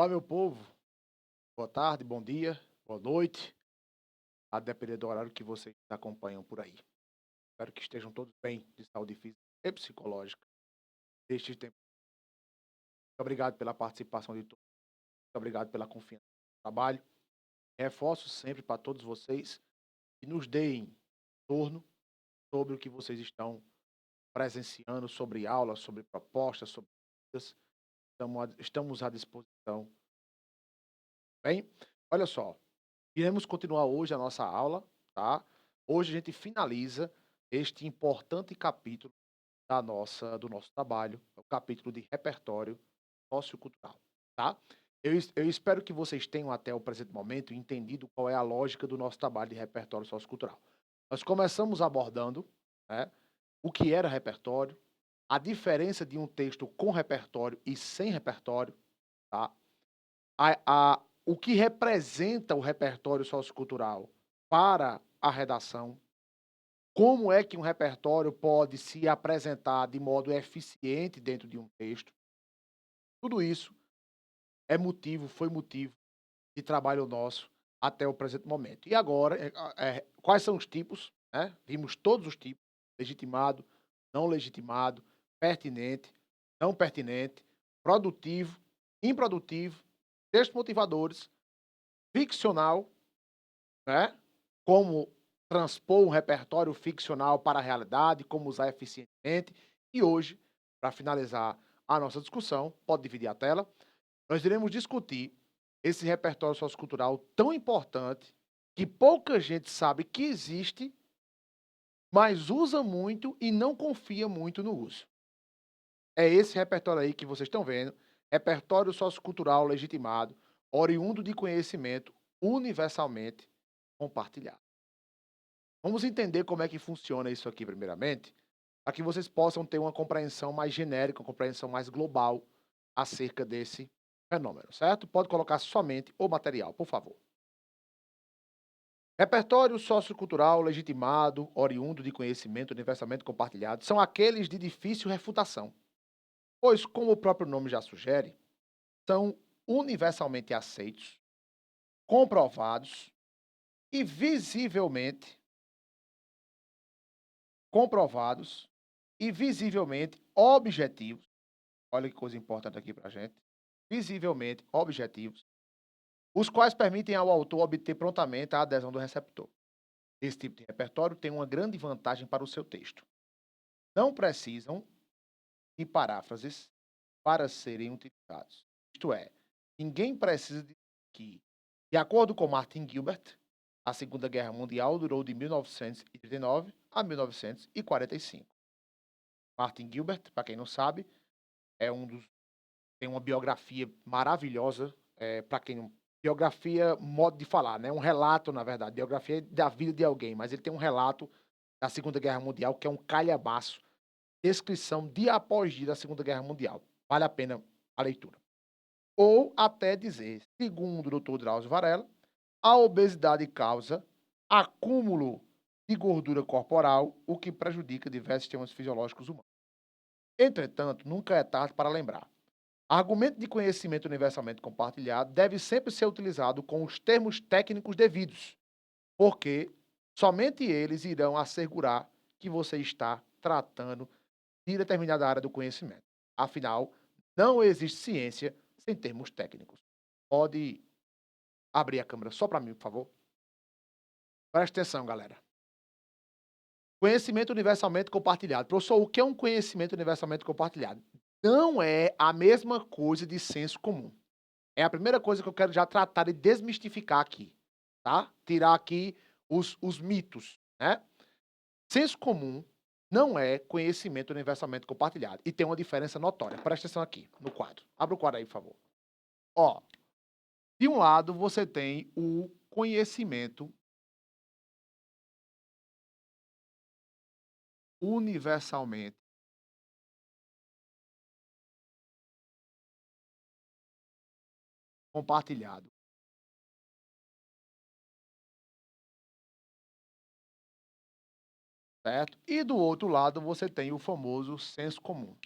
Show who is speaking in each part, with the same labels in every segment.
Speaker 1: Olá, meu povo. Boa tarde, bom dia, boa noite, a depender do horário que vocês acompanham por aí. Espero que estejam todos bem de saúde física e psicológica neste tempo. Muito obrigado pela participação de todos. Muito obrigado pela confiança no trabalho. Reforço sempre para todos vocês que nos deem torno sobre o que vocês estão presenciando, sobre aulas, sobre propostas, sobre dúvidas. Estamos à disposição. Bem, olha só. Iremos continuar hoje a nossa aula, tá? Hoje a gente finaliza este importante capítulo do nosso trabalho, o capítulo de repertório sociocultural, tá? Eu espero que vocês tenham até o presente momento entendido qual é a lógica do nosso trabalho de repertório sociocultural. Nós começamos abordando, né, o que era repertório, a diferença de um texto com repertório e sem repertório, tá? O que representa o repertório sociocultural para a redação, como é que um repertório pode se apresentar de modo eficiente dentro de um texto. Tudo isso foi motivo de trabalho nosso até o presente momento. E agora, quais são os tipos, né? Vimos todos os tipos: legitimado, não legitimado, pertinente, não pertinente, produtivo, improdutivo, textos motivadores, ficcional, né, como transpor um repertório ficcional para a realidade, como usar eficientemente. E hoje, para finalizar a nossa discussão, pode dividir a tela, nós iremos discutir esse repertório sociocultural tão importante, que pouca gente sabe que existe, mas usa muito e não confia muito no uso. É esse repertório aí que vocês estão vendo, repertório sociocultural legitimado, oriundo de conhecimento universalmente compartilhado. Vamos entender como é que funciona isso aqui primeiramente, para que vocês possam ter uma compreensão mais genérica, uma compreensão mais global acerca desse fenômeno, certo? Pode colocar somente o material, por favor. Repertório sociocultural legitimado, oriundo de conhecimento universalmente compartilhado, são aqueles de difícil refutação, pois, como o próprio nome já sugere, são universalmente aceitos, comprovados e visivelmente comprovados e visivelmente objetivos. Olha que coisa importante aqui para a gente. Visivelmente objetivos, os quais permitem ao autor obter prontamente a adesão do receptor. Esse tipo de repertório tem uma grande vantagem para o seu texto. Não precisam de paráfrases para serem utilizados. Isto é, ninguém precisa de que, de acordo com Martin Gilbert, a Segunda Guerra Mundial durou de 1939 a 1945. Martin Gilbert, para quem não sabe, é um dos tem uma biografia maravilhosa, para quem não biografia, modo de falar, né, um relato, na verdade, biografia da vida de alguém, mas ele tem um relato da Segunda Guerra Mundial que é um calhamaço, descrição dia após dia da Segunda Guerra Mundial. Vale a pena a leitura. Ou até dizer, segundo o doutor Drauzio Varela, a obesidade causa acúmulo de gordura corporal, o que prejudica diversos sistemas fisiológicos humanos. Entretanto, nunca é tarde para lembrar. Argumento de conhecimento universalmente compartilhado deve sempre ser utilizado com os termos técnicos devidos, porque somente eles irão assegurar que você está tratando de determinada área do conhecimento. Afinal, não existe ciência sem termos técnicos. Pode abrir a câmera só para mim, por favor? Presta atenção, galera. Conhecimento universalmente compartilhado. Professor, o que é um conhecimento universalmente compartilhado? Não é a mesma coisa de senso comum. É a primeira coisa que eu quero já tratar e desmistificar aqui, tá? Tirar aqui os mitos, né? Senso comum não é conhecimento universalmente compartilhado. E tem uma diferença notória. Presta atenção aqui no quadro. Abre o quadro aí, por favor. Ó, de um lado você tem o conhecimento universalmente compartilhado, certo? E do outro lado você tem o famoso senso comum.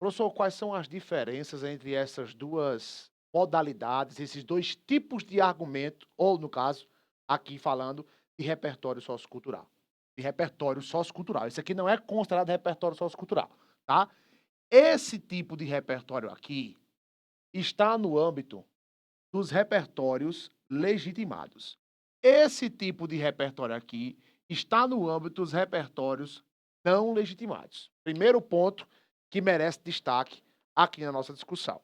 Speaker 1: Professor, quais são as diferenças entre essas 2 modalidades, esses 2 tipos de argumento, ou no caso, aqui falando de repertório sociocultural? De repertório sociocultural. Isso aqui não é considerado repertório sociocultural, tá? Esse tipo de repertório aqui está no âmbito dos repertórios legitimados. Esse tipo de repertório aqui está no âmbito dos repertórios não legitimados. Primeiro ponto que merece destaque aqui na nossa discussão.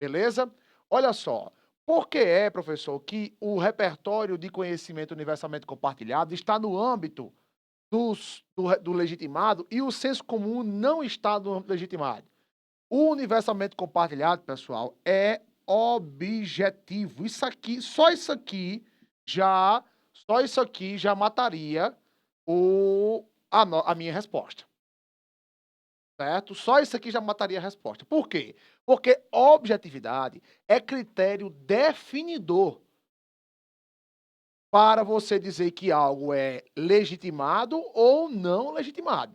Speaker 1: Beleza? Olha só, por que é, professor, que o repertório de conhecimento universalmente compartilhado está no âmbito do legitimado e o senso comum não está no âmbito legitimado? O universalmente compartilhado, pessoal, é objetivo. Isso aqui, só isso aqui já mataria a minha resposta. Certo? Só isso aqui já mataria a resposta. Por quê? Porque objetividade é critério definidor para você dizer que algo é legitimado ou não legitimado.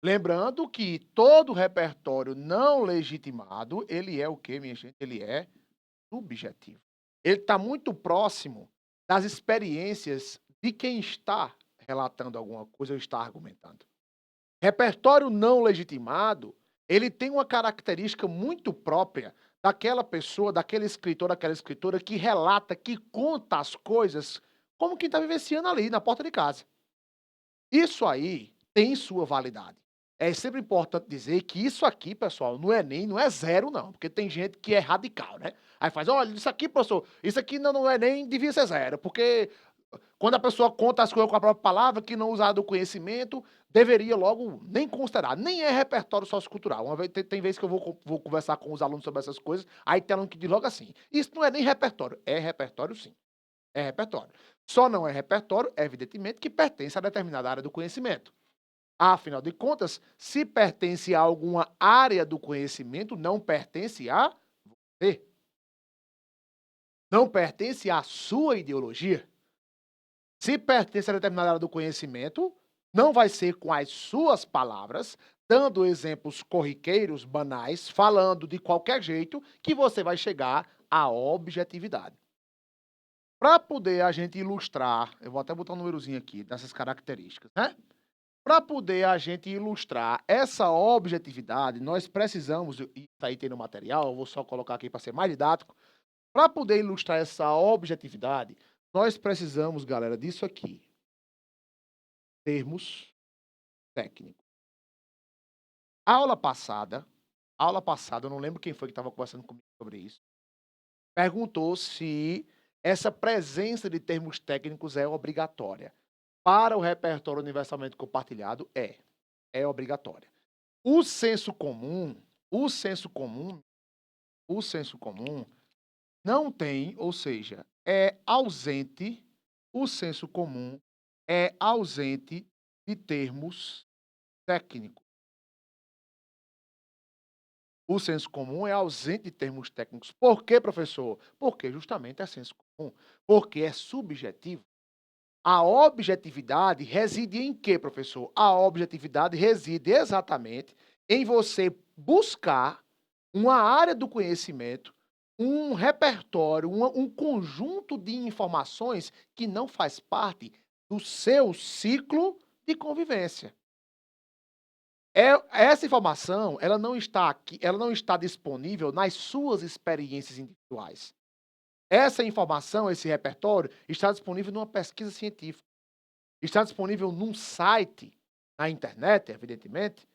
Speaker 1: Lembrando que todo repertório não legitimado, ele é o quê, minha gente? Ele é subjetivo. Ele está muito próximo das experiências de quem está relatando alguma coisa ou está argumentando. Repertório não legitimado, ele tem uma característica muito própria daquela pessoa, daquele escritor, daquela escritora que relata, que conta as coisas como quem está vivenciando ali na porta de casa. Isso aí tem sua validade. É sempre importante dizer que isso aqui, pessoal, não é zero não, porque tem gente que é radical, né. Aí faz: "Olha, isso aqui professor, isso aqui não é nem devia ser zero, porque quando a pessoa conta as coisas com a própria palavra, que não usar do conhecimento, deveria logo nem considerar, nem é repertório sociocultural". Uma vez tem vezes que eu vou conversar com os alunos sobre essas coisas, aí tem aluno que diz logo assim: "Isso não é nem repertório". É repertório sim, é repertório. Só não é repertório, evidentemente, que pertence a determinada área do conhecimento. Afinal de contas, se pertence a alguma área do conhecimento, não pertence a você. Não pertence à sua ideologia. Se pertence a determinada área do conhecimento, não vai ser com as suas palavras, dando exemplos corriqueiros, banais, falando de qualquer jeito, que você vai chegar à objetividade. Para poder a gente ilustrar, eu vou até botar um númerozinho aqui dessas características, né? Para poder a gente ilustrar essa objetividade, nós precisamos, e isso aí tem no material, eu vou só colocar aqui para ser mais didático. Para poder ilustrar essa objetividade, nós precisamos, galera, disso aqui, termos técnicos. A aula passada, eu não lembro quem foi que estava conversando comigo sobre isso, perguntou se essa presença de termos técnicos é obrigatória. Para o repertório universalmente compartilhado, é obrigatória. O senso comum o senso comum o senso comum não tem, ou seja, é ausente o senso comum é ausente de termos técnicos. O senso comum é ausente de termos técnicos. Por quê, professor? Porque justamente é senso comum, porque é subjetivo. A objetividade reside em quê, professor? A objetividade reside exatamente em você buscar uma área do conhecimento, um repertório, um conjunto de informações que não faz parte do seu ciclo de convivência. Essa informação, ela não está aqui, ela não está disponível nas suas experiências individuais. Essa informação, esse repertório, está disponível numa pesquisa científica. Está disponível num site, na internet, evidentemente,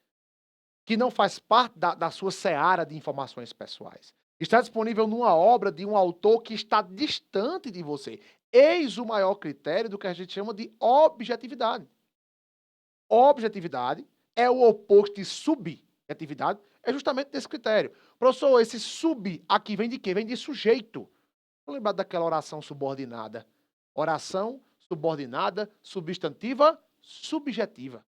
Speaker 1: que não faz parte da sua seara de informações pessoais. Está disponível numa obra de um autor que está distante de você. Eis o maior critério do que a gente chama de objetividade. Objetividade é o oposto de subjetividade, é justamente desse critério. Professor, esse sub aqui vem de quê? Vem de sujeito. Vou lembrar daquela oração subordinada. Oração subordinada, substantiva, subjetiva.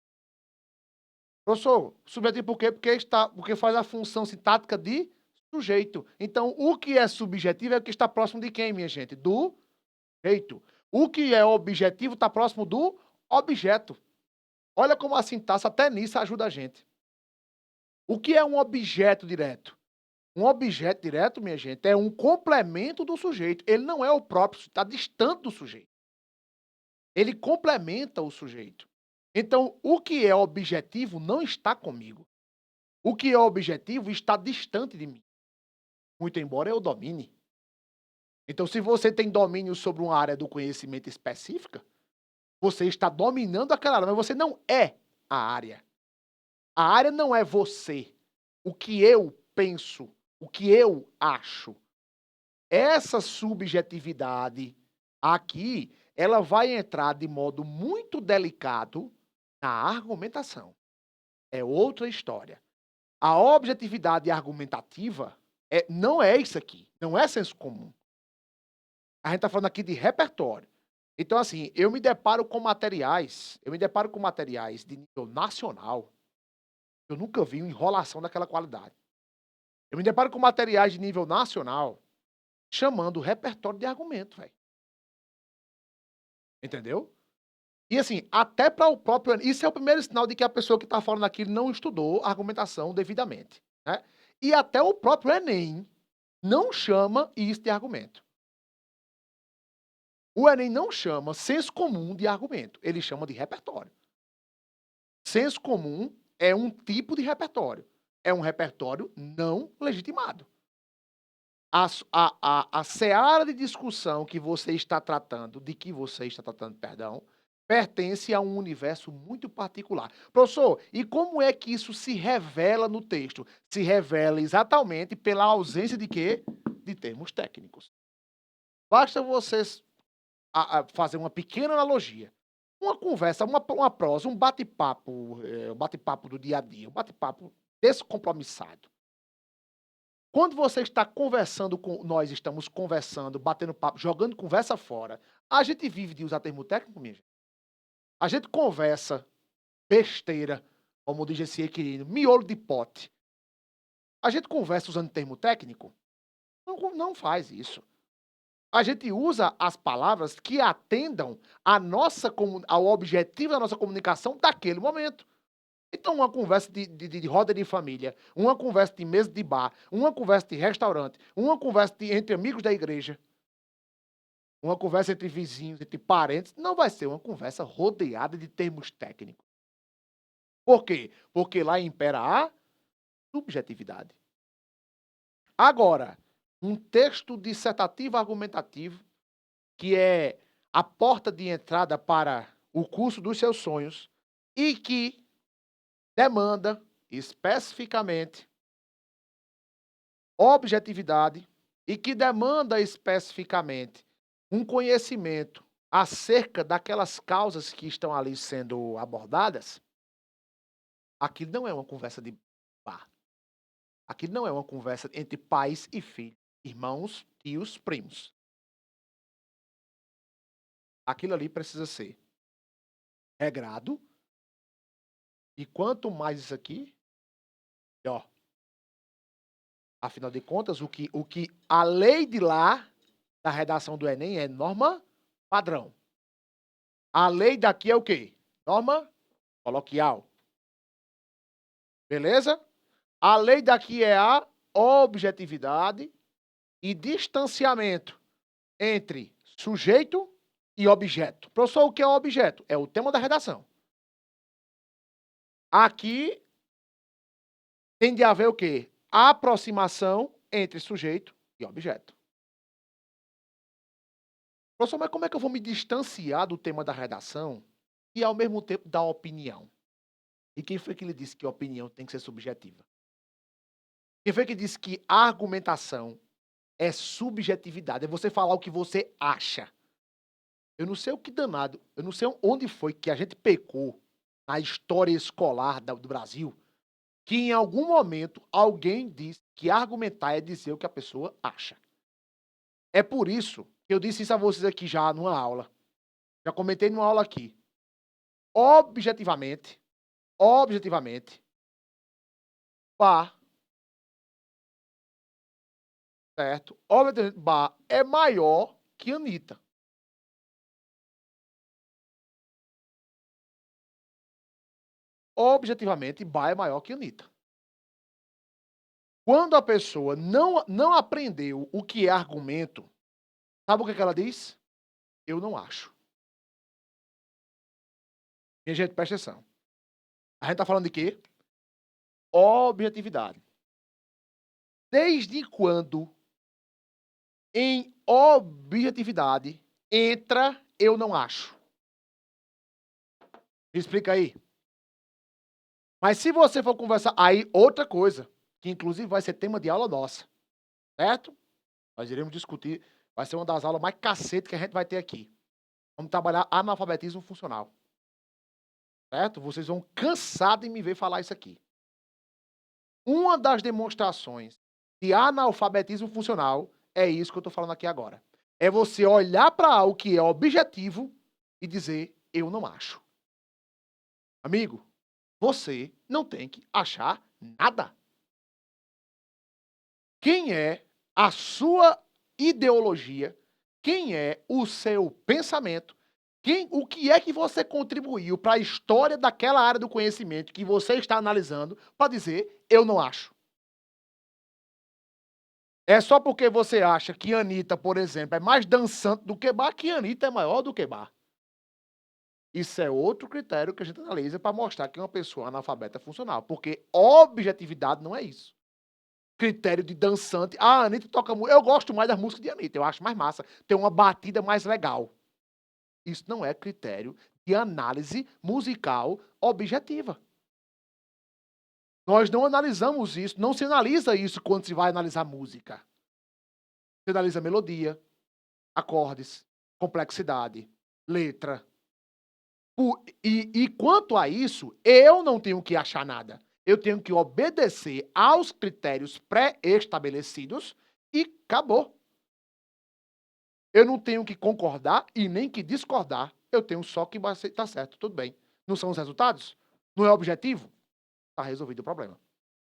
Speaker 1: Professor, subjetivo por quê? Porque faz a função sintática de sujeito. Então, o que é subjetivo é o que está próximo de quem, minha gente? Do sujeito. O que é objetivo está próximo do objeto. Olha como a sintaxe até nisso ajuda a gente. O que é um objeto direto? Um objeto direto, minha gente, é um complemento do sujeito. Ele não é o próprio, está distante do sujeito. Ele complementa o sujeito. Então, o que é objetivo não está comigo. O que é objetivo está distante de mim, muito embora eu domine. Então, se você tem domínio sobre uma área do conhecimento específica, você está dominando aquela área, mas você não é a área. A área não é você. O que eu penso, o que eu acho. Essa subjetividade aqui, ela vai entrar de modo muito delicado na argumentação. É outra história. A objetividade argumentativa não é isso aqui, não é senso comum. A gente está falando aqui de repertório. Então, assim, eu me deparo com materiais de nível nacional, eu nunca vi uma enrolação daquela qualidade. Eu me deparo com materiais de nível nacional chamando repertório de argumento, velho. Entendeu? E assim, até para o próprio isso é o primeiro sinal de que a pessoa que está falando aquilo não estudou argumentação devidamente, né. E até o próprio Enem não chama isso de argumento. O Enem não chama senso comum de argumento, ele chama de repertório. Senso comum é um tipo de repertório, é um repertório não legitimado. A seara de discussão que você está tratando, de que você está tratando, perdão, pertence a um universo muito particular. Professor, e como é que isso se revela no texto? Se revela exatamente pela ausência de quê? De termos técnicos. Basta vocês fazer uma pequena analogia. Uma conversa, uma prosa, um bate-papo do dia a dia, um bate-papo descompromissado. Quando você está conversando com nós estamos conversando, batendo papo, jogando conversa fora, a gente vive de usar termo técnico, minha gente? A gente conversa besteira, como diz esse equilíbrio, miolo de pote. A gente conversa usando termo técnico? Não faz isso. A gente usa as palavras que atendam ao objetivo da nossa comunicação daquele momento. Então, uma conversa de roda de família, uma conversa de mesa de bar, uma conversa de restaurante, uma conversa entre amigos da igreja, uma conversa entre vizinhos, entre parentes, não vai ser uma conversa rodeada de termos técnicos. Por quê? Porque lá impera a subjetividade. Agora, um texto dissertativo argumentativo, que é a porta de entrada para o curso dos seus sonhos e que demanda especificamente objetividade e que demanda especificamente um conhecimento acerca daquelas causas que estão ali sendo abordadas, aquilo não é uma conversa de bar. Aquilo não é uma conversa entre pais e filhos, irmãos, tios, primos. Aquilo ali precisa ser regrado e quanto mais isso aqui, melhor. Afinal de contas, o que a lei de lá, da redação do Enem, é norma padrão. A lei daqui é o quê? Norma coloquial. Beleza? A lei daqui é a objetividade e distanciamento entre sujeito e objeto. Professor, o que é objeto? É o tema da redação. Aqui tem de haver o quê? A aproximação entre sujeito e objeto. Professor, mas como é que eu vou me distanciar do tema da redação e, ao mesmo tempo, da opinião? E quem foi que lhe disse que a opinião tem que ser subjetiva? Quem foi que disse que a argumentação é subjetividade? É você falar o que você acha. Eu não sei o que danado, eu não sei onde foi que a gente pecou na história escolar do Brasil, que em algum momento alguém disse que argumentar é dizer o que a pessoa acha. É por isso que eu disse isso a vocês aqui já numa aula. Já comentei numa aula aqui. Objetivamente, Bá, certo? Objetivamente, Bá é maior que Anitta. Objetivamente, Bá é maior que Anitta. Quando a pessoa não aprendeu o que é argumento, sabe o que ela diz? Eu não acho. Minha gente, presta atenção. A gente tá falando de quê? Objetividade. Desde quando em objetividade entra eu não acho? Me explica aí. Mas se você for conversar, aí outra coisa, que inclusive vai ser tema de aula nossa, certo? Nós iremos discutir, vai ser uma das aulas mais cacete que a gente vai ter aqui. Vamos trabalhar analfabetismo funcional. Certo? Vocês vão cansar de me ver falar isso aqui. Uma das demonstrações de analfabetismo funcional é isso que eu estou falando aqui agora. É você olhar para algo que é objetivo e dizer, eu não acho. Amigo, você não tem que achar nada. Quem é a sua ideologia? Quem é o seu pensamento? O que é que você contribuiu para a história daquela área do conhecimento que você está analisando para dizer, eu não acho? É só porque você acha que Anitta, por exemplo, é mais dançante do que Bar, que Anitta é maior do que Bar. Isso é outro critério que a gente analisa para mostrar que uma pessoa analfabeta é funcional, porque objetividade não é isso. Critério de dançante. Ah, a Anitta toca muito. Eu gosto mais das músicas de Anitta, eu acho mais massa. Tem uma batida mais legal. Isso não é critério de análise musical objetiva. Nós não analisamos isso, não se analisa isso quando se vai analisar música. Você analisa melodia, acordes, complexidade, letra. E quanto a isso, eu não tenho que achar nada. Eu tenho que obedecer aos critérios pré-estabelecidos e acabou. Eu não tenho que concordar e nem que discordar. Eu tenho só que tá certo, tudo bem. Não são os resultados? Não é objetivo? Tá resolvido o problema.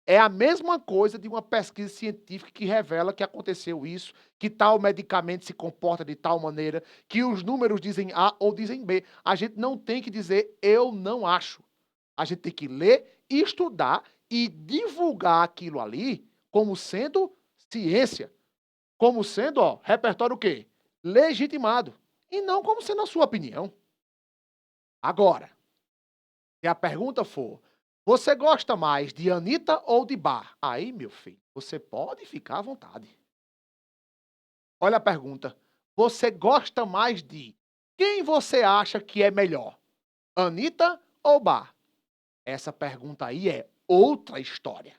Speaker 1: É a mesma coisa de uma pesquisa científica que revela que aconteceu isso, que tal medicamento se comporta de tal maneira, que os números dizem A ou dizem B. A gente não tem que dizer eu não acho. A gente tem que ler, estudar e divulgar aquilo ali como sendo ciência. Como sendo, ó, repertório o quê? Legitimado. E não como sendo a sua opinião. Agora, se a pergunta for, você gosta mais de Anitta ou de Bar? Aí, meu filho, você pode ficar à vontade. Olha a pergunta. Você gosta mais de quem você acha que é melhor? Anitta ou Bar? Essa pergunta aí é outra história.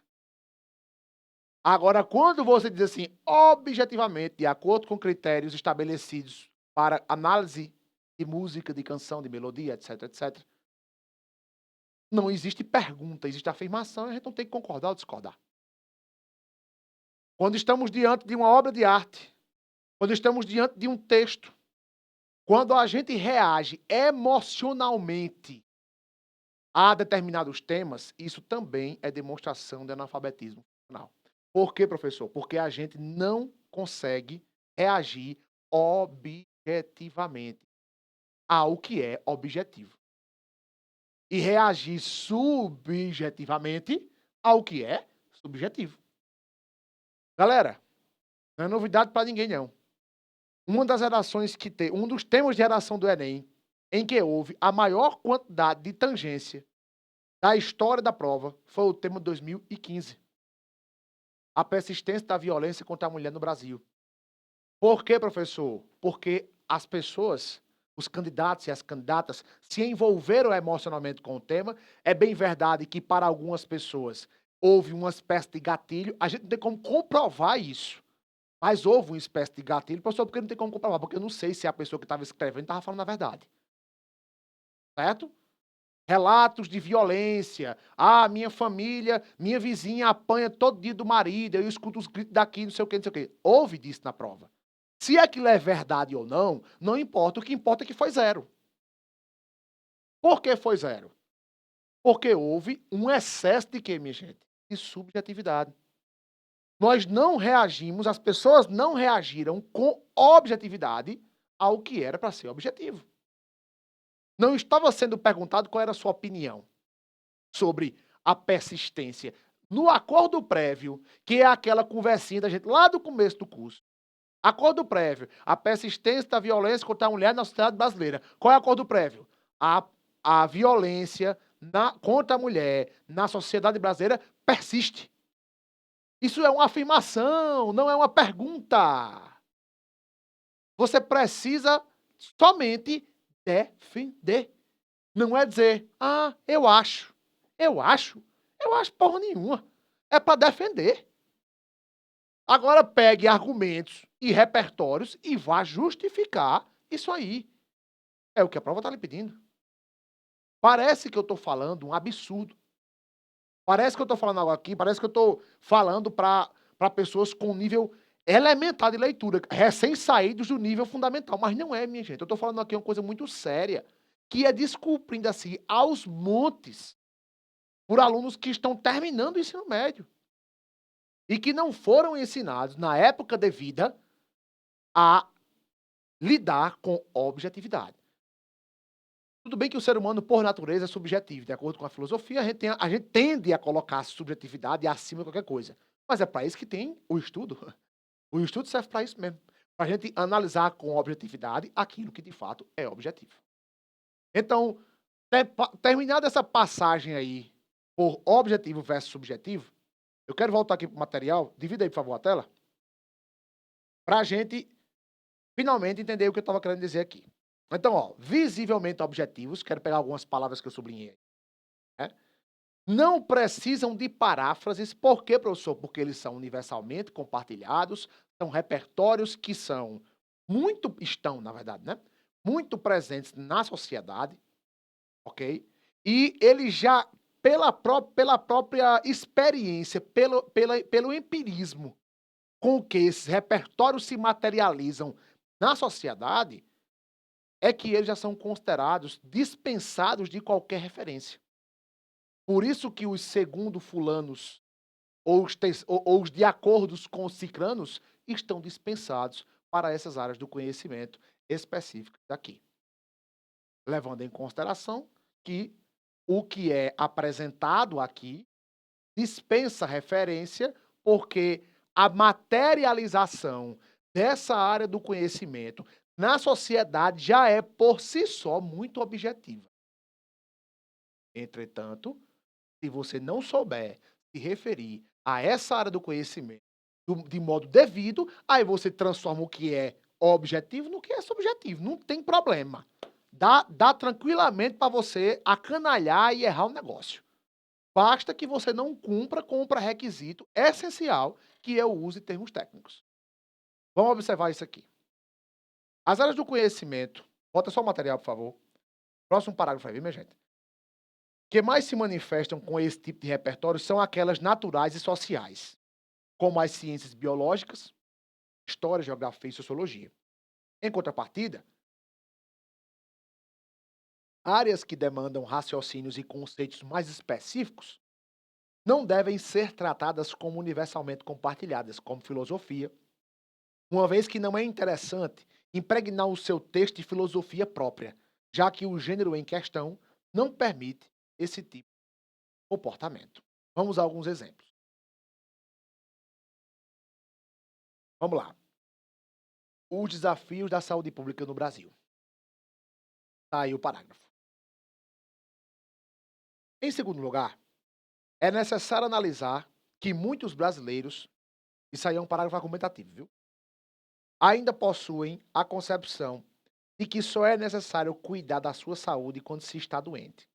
Speaker 1: Agora, quando você diz assim, objetivamente, de acordo com critérios estabelecidos para análise de música, de canção, de melodia, etc, etc, não existe pergunta, existe afirmação e a gente não tem que concordar ou discordar. Quando estamos diante de uma obra de arte, quando estamos diante de um texto, quando a gente reage emocionalmente a determinados temas, isso também é demonstração de analfabetismo funcional. Por quê, professor? Porque a gente não consegue reagir objetivamente ao que é objetivo. E reagir subjetivamente ao que é subjetivo. Galera, não é novidade para ninguém, não. Uma das redações que tem, um dos temas de redação do Enem, em que houve a maior quantidade de tangência da história da prova, foi o tema de 2015. A persistência da violência contra a mulher no Brasil. Por quê, professor? Porque as pessoas, os candidatos e as candidatas, se envolveram emocionalmente com o tema. É bem verdade que para algumas pessoas houve uma espécie de gatilho. A gente não tem como comprovar isso. Mas houve uma espécie de gatilho, professor, porque não tem como comprovar, porque eu não sei se a pessoa que estava escrevendo estava falando a verdade. Certo? Relatos de violência. Ah, minha família, minha vizinha apanha todo dia do marido, eu escuto os gritos daqui, não sei o quê, não sei o quê. Houve disso na prova. Se aquilo é verdade ou não, não importa. O que importa é que foi zero. Por que foi zero? Porque houve um excesso de quê, minha gente? De subjetividade. Nós não reagimos, as pessoas não reagiram com objetividade ao que era para ser objetivo. Não estava sendo perguntado qual era a sua opinião sobre a persistência. no acordo prévio, que é aquela conversinha da gente lá do começo do curso. Acordo prévio, a persistência da violência contra a mulher na sociedade brasileira. Qual é o acordo prévio? A, a violência contra a mulher na sociedade brasileira persiste. Isso é uma afirmação, não é uma pergunta. Você precisa somente defender. Não é dizer, eu acho. Eu acho. Eu acho porra nenhuma. É para defender. Agora pegue argumentos e repertórios e vá justificar isso aí. É o que a prova está lhe pedindo. Parece que eu estou falando um absurdo. Parece que eu estou falando algo aqui, parece que eu estou falando para pessoas com nível elementar de leitura, recém-saídos do nível fundamental. Mas não é, minha gente. Eu estou falando aqui uma coisa muito séria, que é descumprindo assim aos montes por alunos que estão terminando o ensino médio e que não foram ensinados, na época devida, a lidar com objetividade. Tudo bem que o ser humano, por natureza, é subjetivo. De acordo com a filosofia, a gente tende a colocar a subjetividade acima de qualquer coisa. Mas é para isso que tem o estudo. O estudo serve para isso mesmo. Para a gente analisar com objetividade aquilo que de fato é objetivo. Então, terminada essa passagem aí por objetivo versus subjetivo, eu quero voltar aqui para o material. Divida aí, por favor, a tela. Para a gente finalmente entender o que eu estava querendo dizer aqui. Então, ó, visivelmente objetivos, quero pegar algumas palavras que eu sublinhei, né? Não precisam de paráfrases. Por quê, professor? Porque eles são universalmente compartilhados, são repertórios que estão, na verdade, né? Muito presentes na sociedade, ok? E eles já, pela própria experiência, pelo empirismo com que esses repertórios se materializam na sociedade, é que eles já são considerados dispensados de qualquer referência. Por isso que os segundo fulanos ou os de acordos com os cicranos estão dispensados para essas áreas do conhecimento específicas daqui. Levando em consideração que o que é apresentado aqui dispensa referência, porque a materialização dessa área do conhecimento na sociedade já é, por si só, muito objetiva. Entretanto, se você não souber se referir a essa área do conhecimento de modo devido, aí você transforma o que é objetivo no que é subjetivo. Não tem problema. Dá tranquilamente para você acanalhar e errar o negócio. Basta que você não cumpra com o pré-requisito essencial, que é o uso de termos técnicos. Vamos observar isso aqui. As áreas do conhecimento, bota só o material, por favor. Próximo parágrafo aí, minha gente. Que mais se manifestam com esse tipo de repertório são aquelas naturais e sociais, como as ciências biológicas, história, geografia e sociologia. Em contrapartida, áreas que demandam raciocínios e conceitos mais específicos não devem ser tratadas como universalmente compartilhadas, como filosofia, uma vez que não é interessante impregnar o seu texto de filosofia própria, já que o gênero em questão não permite esse tipo de comportamento. Vamos a alguns exemplos. Vamos lá. Os desafios da saúde pública no Brasil. Está aí o parágrafo. Em segundo lugar, é necessário analisar que muitos brasileiros, isso aí é um parágrafo argumentativo, viu? Ainda possuem a concepção de que só é necessário cuidar da sua saúde quando se está doente.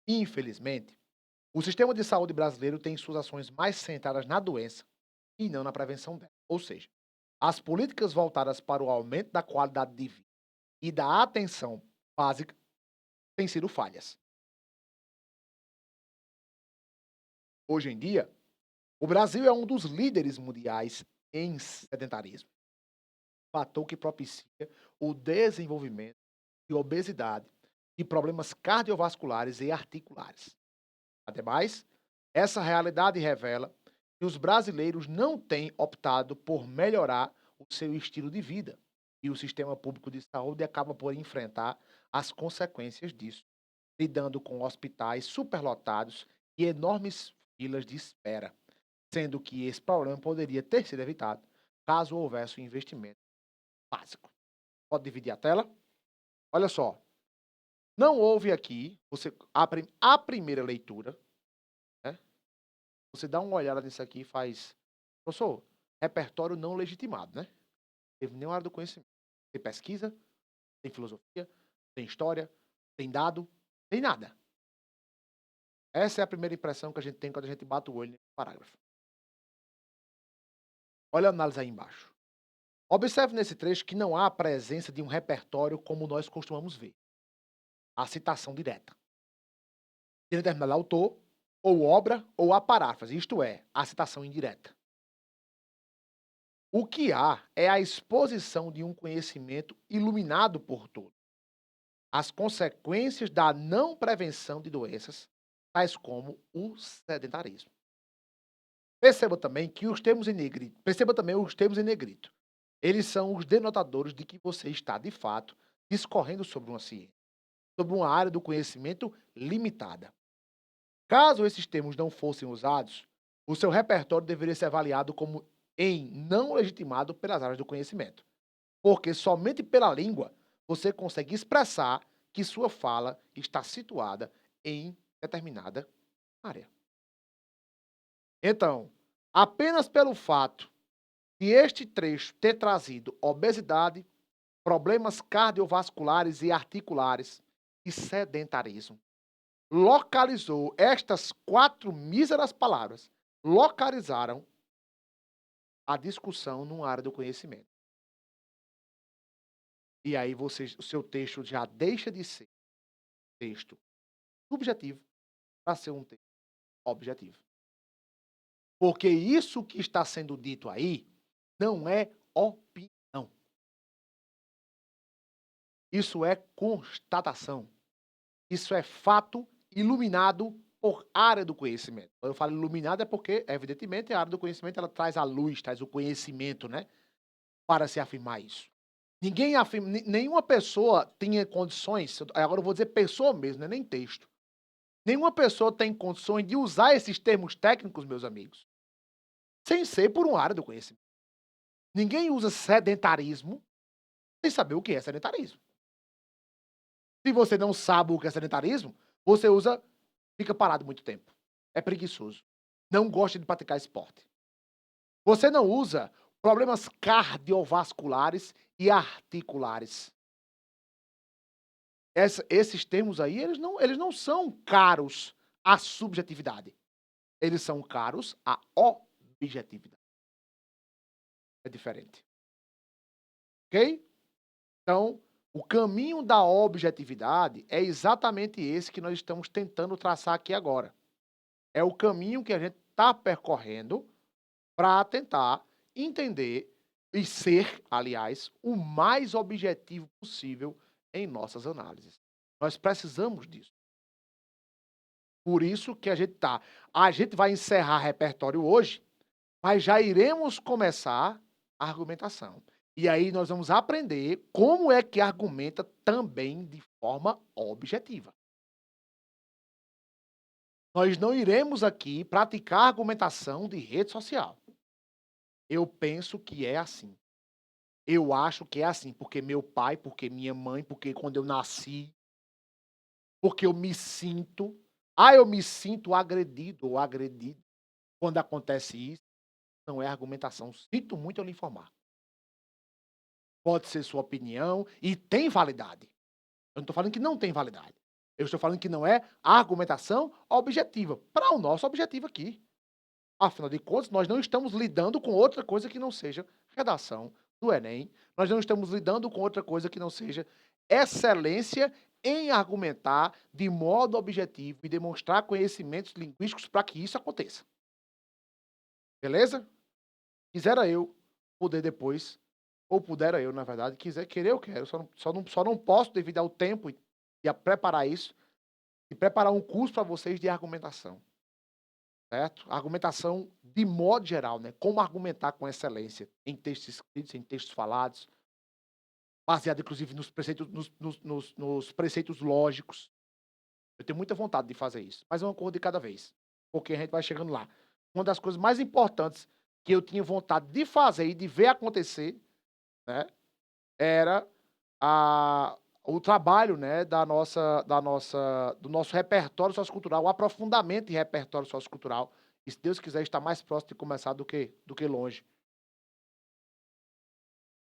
Speaker 1: Infelizmente, o sistema de saúde brasileiro tem suas ações mais centradas na doença e não na prevenção dela. Ou seja, as políticas voltadas para o aumento da qualidade de vida e da atenção básica têm sido falhas. Hoje em dia, o Brasil é um dos líderes mundiais em sedentarismo, fator que propicia o desenvolvimento de obesidade e problemas cardiovasculares e articulares. Ademais, essa realidade revela que os brasileiros não têm optado por melhorar o seu estilo de vida e o sistema público de saúde acaba por enfrentar as consequências disso, lidando com hospitais superlotados e enormes filas de espera, sendo que esse problema poderia ter sido evitado caso houvesse um investimento básico. Pode dividir a tela? Olha só, não houve aqui, você abre a primeira leitura, né? Você dá uma olhada nisso aqui e faz, professor, repertório não legitimado, né? Não teve nenhuma área do conhecimento. Tem pesquisa, tem filosofia, tem história, tem dado, tem nada. Essa é a primeira impressão que a gente tem quando a gente bate o olho nesse parágrafo. Olha a análise aí embaixo. Observe nesse trecho que não há a presença de um repertório como nós costumamos ver. A citação direta de determinado autor, ou obra, ou a paráfrase, isto é, a citação indireta. O que há é a exposição de um conhecimento iluminado por todos. As consequências da não prevenção de doenças, tais como o sedentarismo. Perceba também os termos em negrito. Eles são os denotadores de que você está, de fato, discorrendo sobre uma ciência, sobre uma área do conhecimento limitada. Caso esses termos não fossem usados, o seu repertório deveria ser avaliado como em não legitimado pelas áreas do conhecimento, porque somente pela língua você consegue expressar que sua fala está situada em determinada área. Então, apenas pelo fato de este trecho ter trazido obesidade, problemas cardiovasculares e articulares e sedentarismo, localizou estas 4 míseras palavras, localizaram a discussão numa área do conhecimento. E aí o seu texto já deixa de ser texto subjetivo para ser um texto objetivo. Porque isso que está sendo dito aí não é opinião. Isso é constatação. Isso é fato iluminado por área do conhecimento. Quando eu falo iluminado é porque, evidentemente, a área do conhecimento ela traz a luz, traz o conhecimento, né? Para se afirmar isso. Ninguém afirma, nenhuma pessoa tinha condições, agora eu vou dizer pessoa mesmo, não é nem texto. Nenhuma pessoa tem condições de usar esses termos técnicos, meus amigos, sem ser por uma área do conhecimento. Ninguém usa sedentarismo sem saber o que é sedentarismo. Se você não sabe o que é sedentarismo, você fica parado muito tempo. É preguiçoso. Não gosta de praticar esporte. Você não usa problemas cardiovasculares e articulares. Esses termos aí, eles não são caros à subjetividade. Eles são caros à objetividade. É diferente. Ok? Então, o caminho da objetividade é exatamente esse que nós estamos tentando traçar aqui agora. É o caminho que a gente está percorrendo para tentar entender e ser, aliás, o mais objetivo possível em nossas análises. Nós precisamos disso. Por isso que a gente vai encerrar repertório hoje, mas já iremos começar a argumentação. E aí nós vamos aprender como é que argumenta também de forma objetiva. Nós não iremos aqui praticar argumentação de rede social. Eu penso que é assim. Eu acho que é assim, porque meu pai, porque minha mãe, porque quando eu nasci, porque eu me sinto agredido ou agredido. Quando acontece isso, não é argumentação. Sinto muito eu lhe informar. Pode ser sua opinião e tem validade. Eu não estou falando que não tem validade. Eu estou falando que não é argumentação objetiva, para o nosso objetivo aqui. Afinal de contas, nós não estamos lidando com outra coisa que não seja redação do Enem. Nós não estamos lidando com outra coisa que não seja excelência em argumentar de modo objetivo e demonstrar conhecimentos linguísticos para que isso aconteça. Beleza? Quisera eu poder depois, ou pudera eu, na verdade, querer eu quero, só não posso devido ao tempo e a preparar isso, e preparar um curso para vocês de argumentação. Certo? Argumentação de modo geral, né? Como argumentar com excelência em textos escritos, em textos falados, baseado inclusive nos preceitos lógicos. Eu tenho muita vontade de fazer isso, mas é uma coisa de cada vez. porque a gente vai chegando lá. Uma das coisas mais importantes que eu tinha vontade de fazer e de ver acontecer, né, era o trabalho, né, do nosso repertório sociocultural, o aprofundamento em repertório sociocultural. E se Deus quiser, está mais próximo de começar do que longe.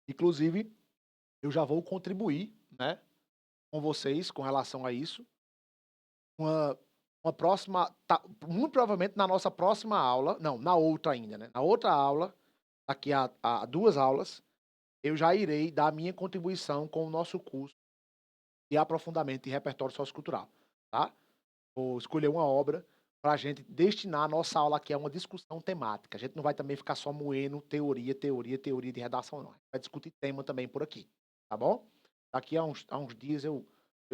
Speaker 1: Inclusive, eu já vou contribuir, né, com vocês com relação a isso. Uma próxima, muito provavelmente na nossa próxima aula, não, na outra ainda, né? Na outra aula, daqui a 2 aulas, eu já irei dar a minha contribuição com o nosso curso de aprofundamento em repertório sociocultural, tá? Vou escolher uma obra para a gente destinar a nossa aula aqui a uma discussão temática. A gente não vai também ficar só moendo teoria de redação, não. A gente vai discutir tema também por aqui, tá bom? Daqui a uns dias eu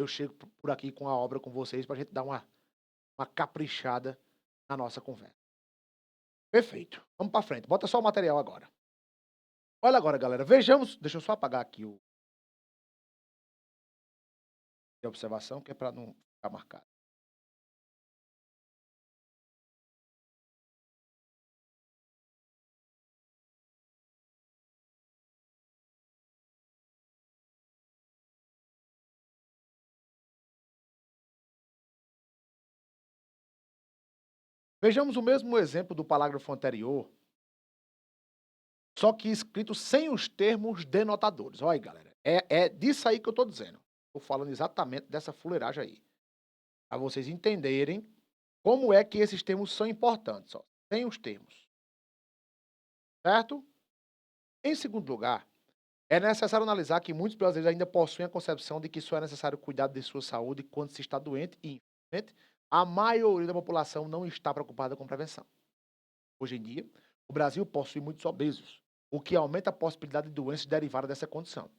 Speaker 1: chego por aqui com a obra com vocês para a gente dar uma caprichada na nossa conversa. Perfeito. Vamos para frente. Bota só o material agora. Olha agora, galera. Vejamos. Deixa eu só apagar aqui o de observação, que é para não ficar marcado. Vejamos o mesmo exemplo do parágrafo anterior, só que escrito sem os termos denotadores. Olha aí, galera. É disso aí que eu estou dizendo. Estou falando exatamente dessa fuleiragem aí. Para vocês entenderem como é que esses termos são importantes. Ó, sem os termos. Certo? Em segundo lugar, é necessário analisar que muitos brasileiros ainda possuem a concepção de que só é necessário cuidar de sua saúde quando se está doente e, infelizmente, a maioria da população não está preocupada com prevenção. Hoje em dia, o Brasil possui muitos obesos, o que aumenta a possibilidade de doenças derivadas dessa condição.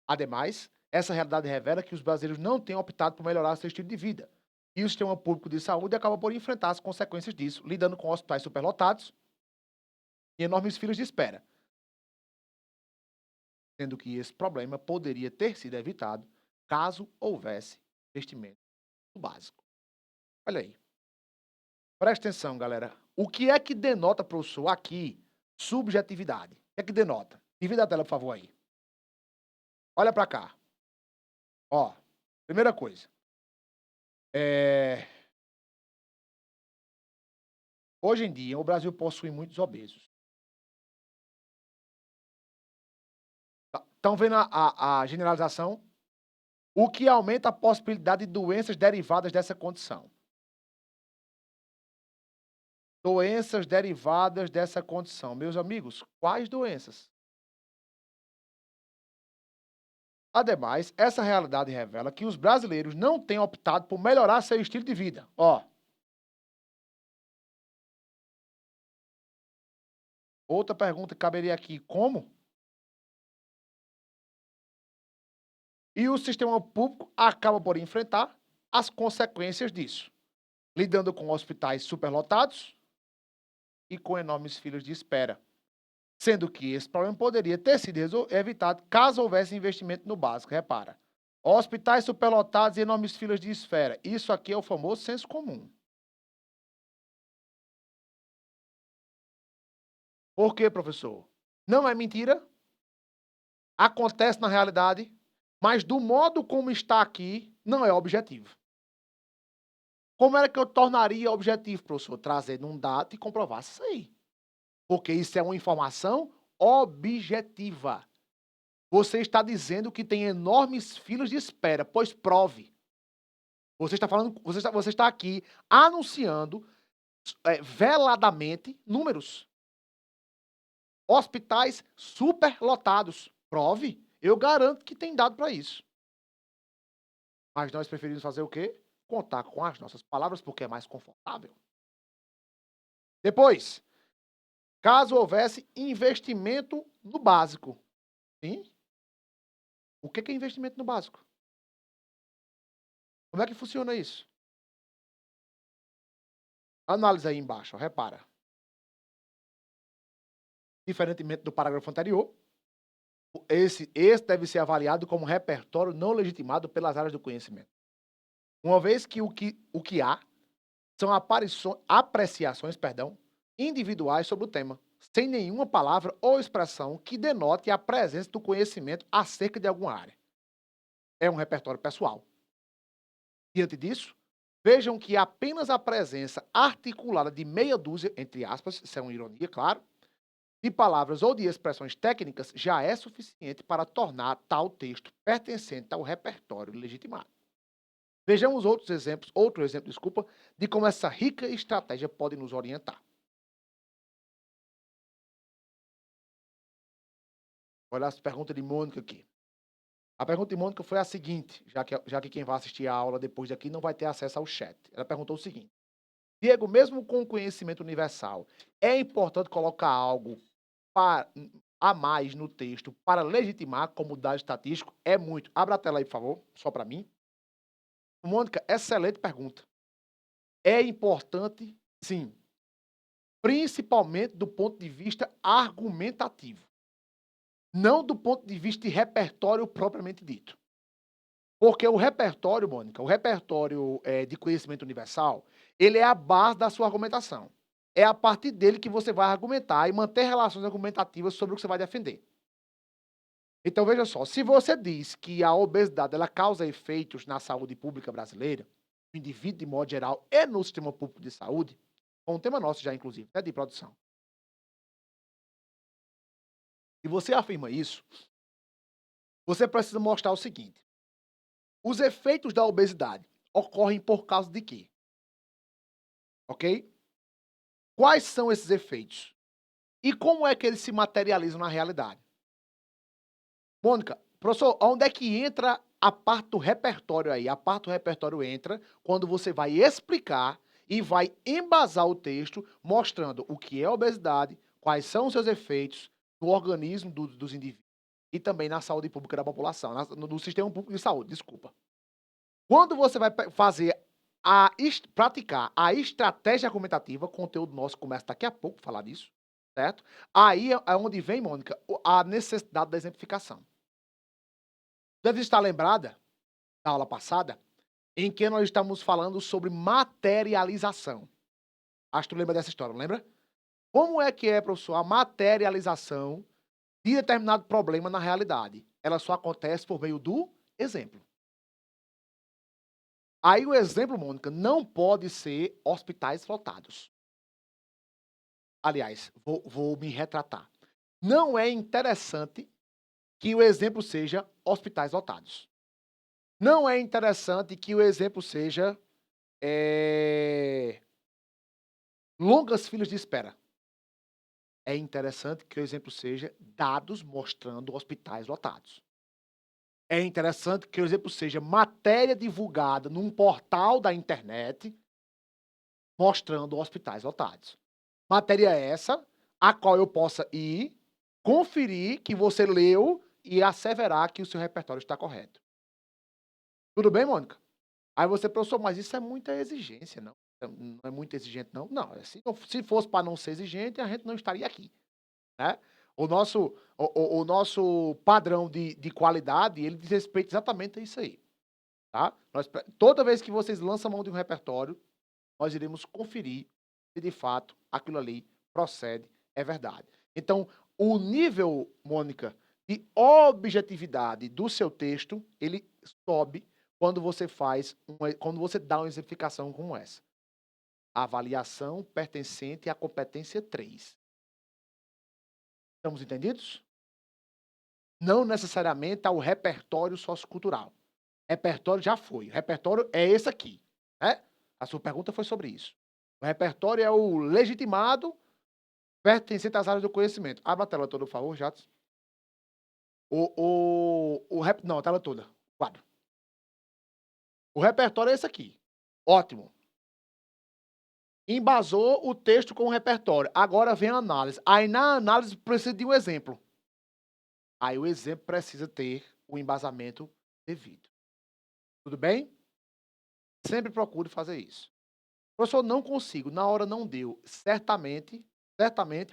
Speaker 1: Ademais, essa realidade revela que os brasileiros não têm optado por melhorar seu estilo de vida, e o sistema público de saúde acaba por enfrentar as consequências disso, lidando com hospitais superlotados e enormes filas de espera, sendo que esse problema poderia ter sido evitado caso houvesse investimento no básico. Olha aí. Presta atenção, galera. O que é que denota, professor, aqui, subjetividade? O que é que denota? Divida a tela, por favor, aí. Olha para cá. Ó, primeira coisa. Hoje em dia, o Brasil possui muitos obesos. Estão vendo a generalização? O que aumenta a possibilidade de doenças derivadas dessa condição. Doenças derivadas dessa condição. Meus amigos, quais doenças? Ademais, essa realidade revela que os brasileiros não têm optado por melhorar seu estilo de vida. Ó. Outra pergunta que caberia aqui, como? E o sistema público acaba por enfrentar as consequências disso, lidando com hospitais superlotados e com enormes filas de espera. Sendo que esse problema poderia ter sido evitado caso houvesse investimento no básico. Repara, hospitais superlotados e enormes filas de espera. Isso aqui é o famoso senso comum. Por quê, professor? Não é mentira, acontece na realidade, mas do modo como está aqui, não é objetivo. Como era que eu tornaria objetivo, professor? Trazendo um dado e comprovasse isso aí. Porque isso é uma informação objetiva. Você está dizendo que tem enormes filas de espera, pois prove. Você está falando, você está aqui anunciando veladamente números. Hospitais superlotados. Prove. Eu garanto que tem dado para isso. Mas nós preferimos fazer o quê? Contar com as nossas palavras, porque é mais confortável. Depois, caso houvesse investimento no básico. Sim? O que é investimento no básico? Como é que funciona isso? Análise aí embaixo, ó, repara. Diferentemente do parágrafo anterior, esse deve ser avaliado como repertório não legitimado pelas áreas do conhecimento. Uma vez que o que há são apreciações, perdão, individuais sobre o tema, sem nenhuma palavra ou expressão que denote a presença do conhecimento acerca de alguma área. É um repertório pessoal. Diante disso, vejam que apenas a presença articulada de meia dúzia, entre aspas, isso é uma ironia, claro, de palavras ou de expressões técnicas já é suficiente para tornar tal texto pertencente ao repertório legitimado. Vejamos outro exemplo, desculpa, de como essa rica estratégia pode nos orientar. Olha as perguntas de Mônica aqui. A pergunta de Mônica foi a seguinte, já que quem vai assistir a aula depois daqui não vai ter acesso ao chat. Ela perguntou o seguinte: Diego, mesmo com conhecimento universal, é importante colocar algo a mais no texto para legitimar como dado estatístico? É muito. Abra a tela aí, por favor, só para mim. Mônica, excelente pergunta. É importante, sim, principalmente do ponto de vista argumentativo, não do ponto de vista de repertório propriamente dito. Porque o repertório, Mônica, o repertório de conhecimento universal, ele é a base da sua argumentação. É a partir dele que você vai argumentar e manter relações argumentativas sobre o que você vai defender. Então, veja só, se você diz que a obesidade ela causa efeitos na saúde pública brasileira, no indivíduo de modo geral e no sistema público de saúde, com um tema nosso já, inclusive, né, de produção. E você afirma isso, você precisa mostrar o seguinte: os efeitos da obesidade ocorrem por causa de quê? Ok? Quais são esses efeitos? E como é que eles se materializam na realidade? Mônica, professor, onde é que entra a parte do repertório aí? A parte do repertório entra quando você vai explicar e vai embasar o texto mostrando o que é obesidade, quais são os seus efeitos no organismo dos indivíduos e também na saúde pública da população, no sistema público de saúde, desculpa. Quando você vai fazer praticar a estratégia argumentativa, conteúdo nosso começa daqui a pouco a falar disso, certo? Aí é onde vem, Mônica, a necessidade da exemplificação. Deve estar lembrada, da aula passada, em que nós estamos falando sobre materialização. Acho que tu lembra dessa história, não lembra? Como é que é, professor, a materialização de determinado problema na realidade? Ela só acontece por meio do exemplo. Aí o exemplo, Mônica, não pode ser hospitais lotados. Aliás, vou me retratar. Não é interessante que o exemplo seja hospitais lotados. Não é interessante que o exemplo seja longas filas de espera. É interessante que o exemplo seja dados mostrando hospitais lotados. É interessante que o exemplo seja matéria divulgada num portal da internet mostrando hospitais lotados. Matéria essa a qual eu possa ir, conferir que você leu e asseverar que o seu repertório está correto. Tudo bem, Mônica? Aí você, professor, mas isso é muita exigência, não? Não é muito exigente, não? Não, se fosse para não ser exigente, a gente não estaria aqui, né? O nosso padrão de qualidade, ele diz respeito exatamente a isso aí, tá? Toda vez que vocês lançam a mão de um repertório, nós iremos conferir se de fato aquilo ali procede, é verdade. Então, o nível, Mônica, de objetividade do seu texto, ele sobe quando você quando você dá uma exemplificação como essa. Avaliação pertencente à competência 3. Estamos entendidos? Não necessariamente ao repertório sociocultural. Repertório já foi. O repertório é esse aqui, né? A sua pergunta foi sobre isso. O repertório é o legitimado pertencente às áreas do conhecimento. Abra a tela toda, por favor, Jatos. Não, a tela toda. Quadro. O repertório é esse aqui. Ótimo. Embasou o texto com o repertório. Agora vem a análise. Aí na análise precisa de um exemplo. Aí o exemplo precisa ter o embasamento devido. Tudo bem? Sempre procure fazer isso. Professor, não consigo, na hora não deu. Certamente,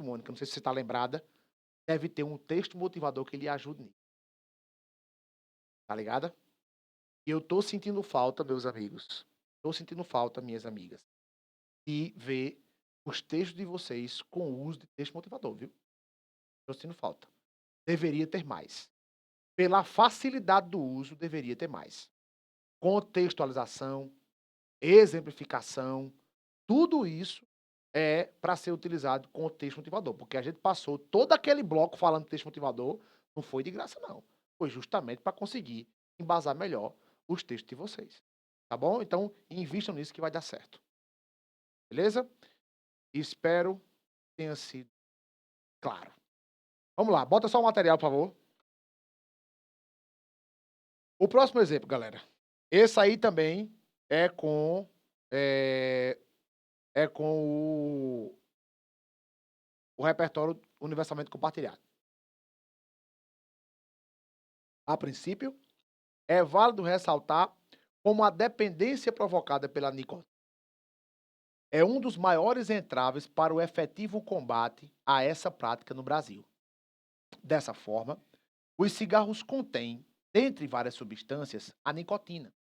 Speaker 1: Mônica, não sei se você está lembrada, deve ter um texto motivador que lhe ajude nisso. Tá ligada? E eu tô sentindo falta, meus amigos. Tô sentindo falta, minhas amigas, de ver os textos de vocês com o uso de texto motivador, viu? Estou sentindo falta. Deveria ter mais. Pela facilidade do uso, deveria ter mais. Contextualização, exemplificação, tudo isso é para ser utilizado com o texto motivador, porque a gente passou todo aquele bloco falando de texto motivador, não foi de graça não, foi justamente para conseguir embasar melhor os textos de vocês, tá bom? Então, invistam nisso que vai dar certo, beleza? Espero que tenha sido claro. Vamos lá, bota só o material, por favor. O próximo exemplo, galera, esse aí também é com, é, é com o repertório universalmente compartilhado. A princípio, é válido ressaltar como a dependência provocada pela nicotina é um dos maiores entraves para o efetivo combate a essa prática no Brasil. Dessa forma, os cigarros contêm, dentre várias substâncias, a nicotina,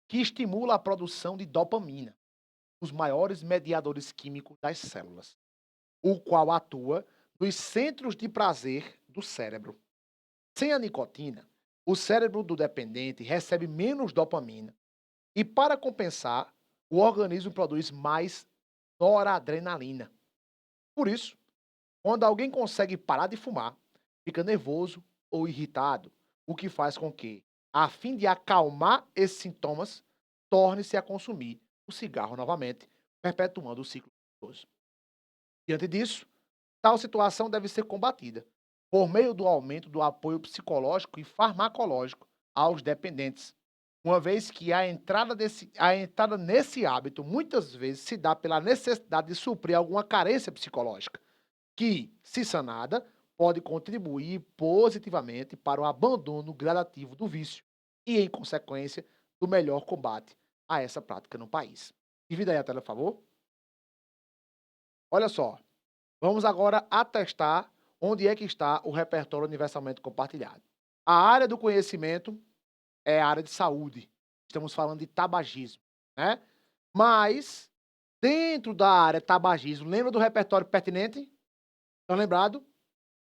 Speaker 1: que estimula a produção de dopamina, os maiores mediadores químicos das células, o qual atua nos centros de prazer do cérebro. Sem a nicotina, o cérebro do dependente recebe menos dopamina e, para compensar, o organismo produz mais noradrenalina. Por isso, quando alguém consegue parar de fumar, fica nervoso ou irritado, o que faz com que, a fim de acalmar esses sintomas, torne-se a consumir o cigarro novamente, perpetuando o ciclo vicioso. Diante disso, tal situação deve ser combatida por meio do aumento do apoio psicológico e farmacológico aos dependentes, uma vez que a entrada nesse hábito muitas vezes se dá pela necessidade de suprir alguma carência psicológica, que, se sanada, pode contribuir positivamente para o abandono gradativo do vício e, em consequência, do melhor combate a essa prática no país. Divida aí a tela, por favor. Olha só, vamos agora atestar onde é que está o repertório universalmente compartilhado. A área do conhecimento é a área de saúde. Estamos falando de tabagismo, né? Mas, dentro da área tabagismo, lembra do repertório pertinente? Estão lembrado?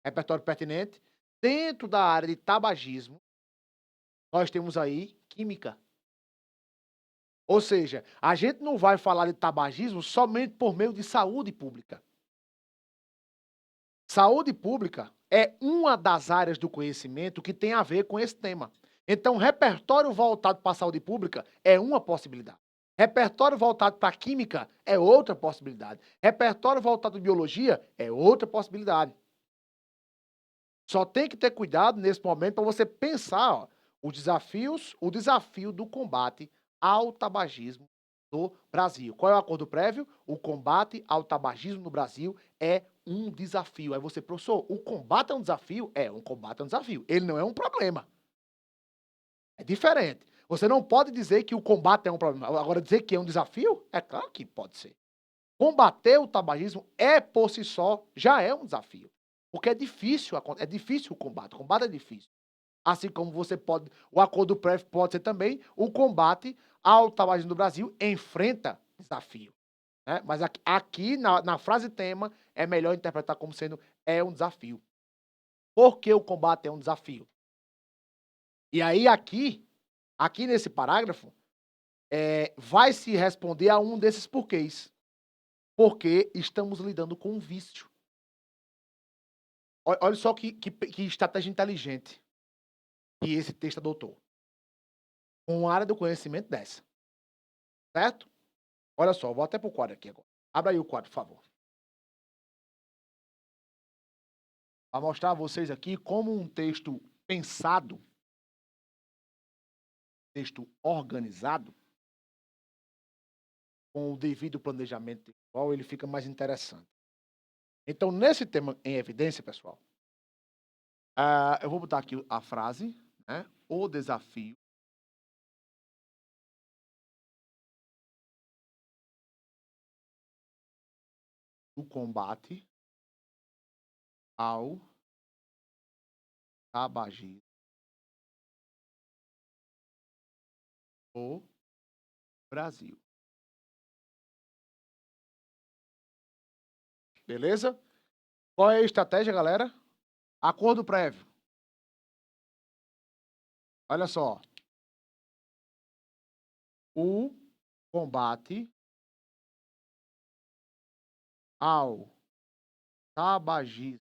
Speaker 1: Repertório pertinente. Dentro da área de tabagismo, nós temos aí química. Ou seja, a gente não vai falar de tabagismo somente por meio de saúde pública. Saúde pública é uma das áreas do conhecimento que tem a ver com esse tema. Então, repertório voltado para a saúde pública é uma possibilidade. Repertório voltado para a química é outra possibilidade. Repertório voltado para biologia é outra possibilidade. Só tem que ter cuidado nesse momento para você pensar, ó, o desafio do combate ao tabagismo no Brasil. Qual é o acordo prévio? O combate ao tabagismo no Brasil é um desafio. Aí você, professor, o combate é um desafio? É, um combate é um desafio. Ele não é um problema. É diferente. Você não pode dizer que o combate é um problema. Agora, dizer que é um desafio? É claro que pode ser. Combater o tabagismo é, por si só, já é um desafio. Porque é difícil o combate é difícil. Assim como você pode, o acordo prévio pode ser também o combate ao tabagismo no Brasil enfrenta desafio, né? Mas aqui na frase tema é melhor interpretar como sendo é um desafio. Por que o combate é um desafio? E aí aqui nesse parágrafo, vai se responder a um desses porquês. Porque estamos lidando com um vício. Olha só que estratégia inteligente que esse texto adotou. Uma área do conhecimento dessa, certo? Olha só, vou até para o quadro aqui agora. Abra aí o quadro, por favor. Para mostrar a vocês aqui como um texto pensado, texto organizado, com o devido planejamento textual, ele fica mais interessante. Então, nesse tema em evidência, pessoal, eu vou botar aqui a frase, né? O desafio do combate ao tabagismo no Brasil. Beleza? Qual é a estratégia, galera? Acordo prévio. Olha só. O combate ao tabagismo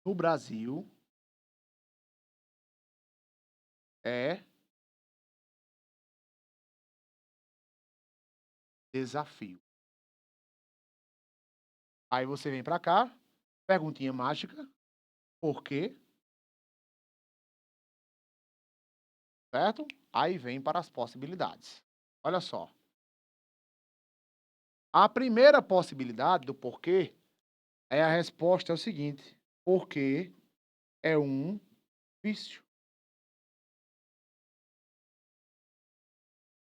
Speaker 1: no Brasil é desafio. Aí você vem para cá, perguntinha mágica, por quê? Certo? Aí vem para as possibilidades. Olha só. A primeira possibilidade do porquê é a resposta é o seguinte: porque é um vício.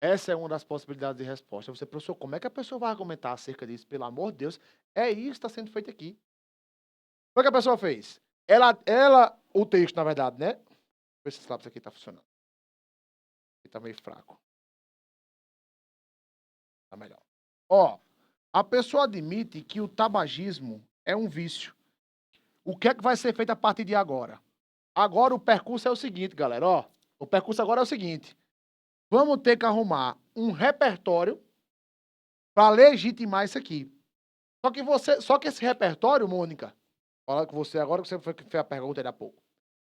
Speaker 1: Essa é uma das possibilidades de resposta. Você, professor, como é que a pessoa vai argumentar acerca disso? Pelo amor de Deus, é isso que está sendo feito aqui. O que a pessoa fez? O texto, na verdade, né? Deixa eu ver se esse lápis aqui está funcionando. Está meio fraco. Tá melhor. Ó, a pessoa admite que o tabagismo é um vício. O que é que vai ser feito a partir de agora? Agora o percurso é o seguinte, galera, ó. O percurso agora é o seguinte. Vamos ter que arrumar um repertório para legitimar isso aqui. Só que esse repertório, Mônica, fala com você agora que você fez a pergunta ali há pouco.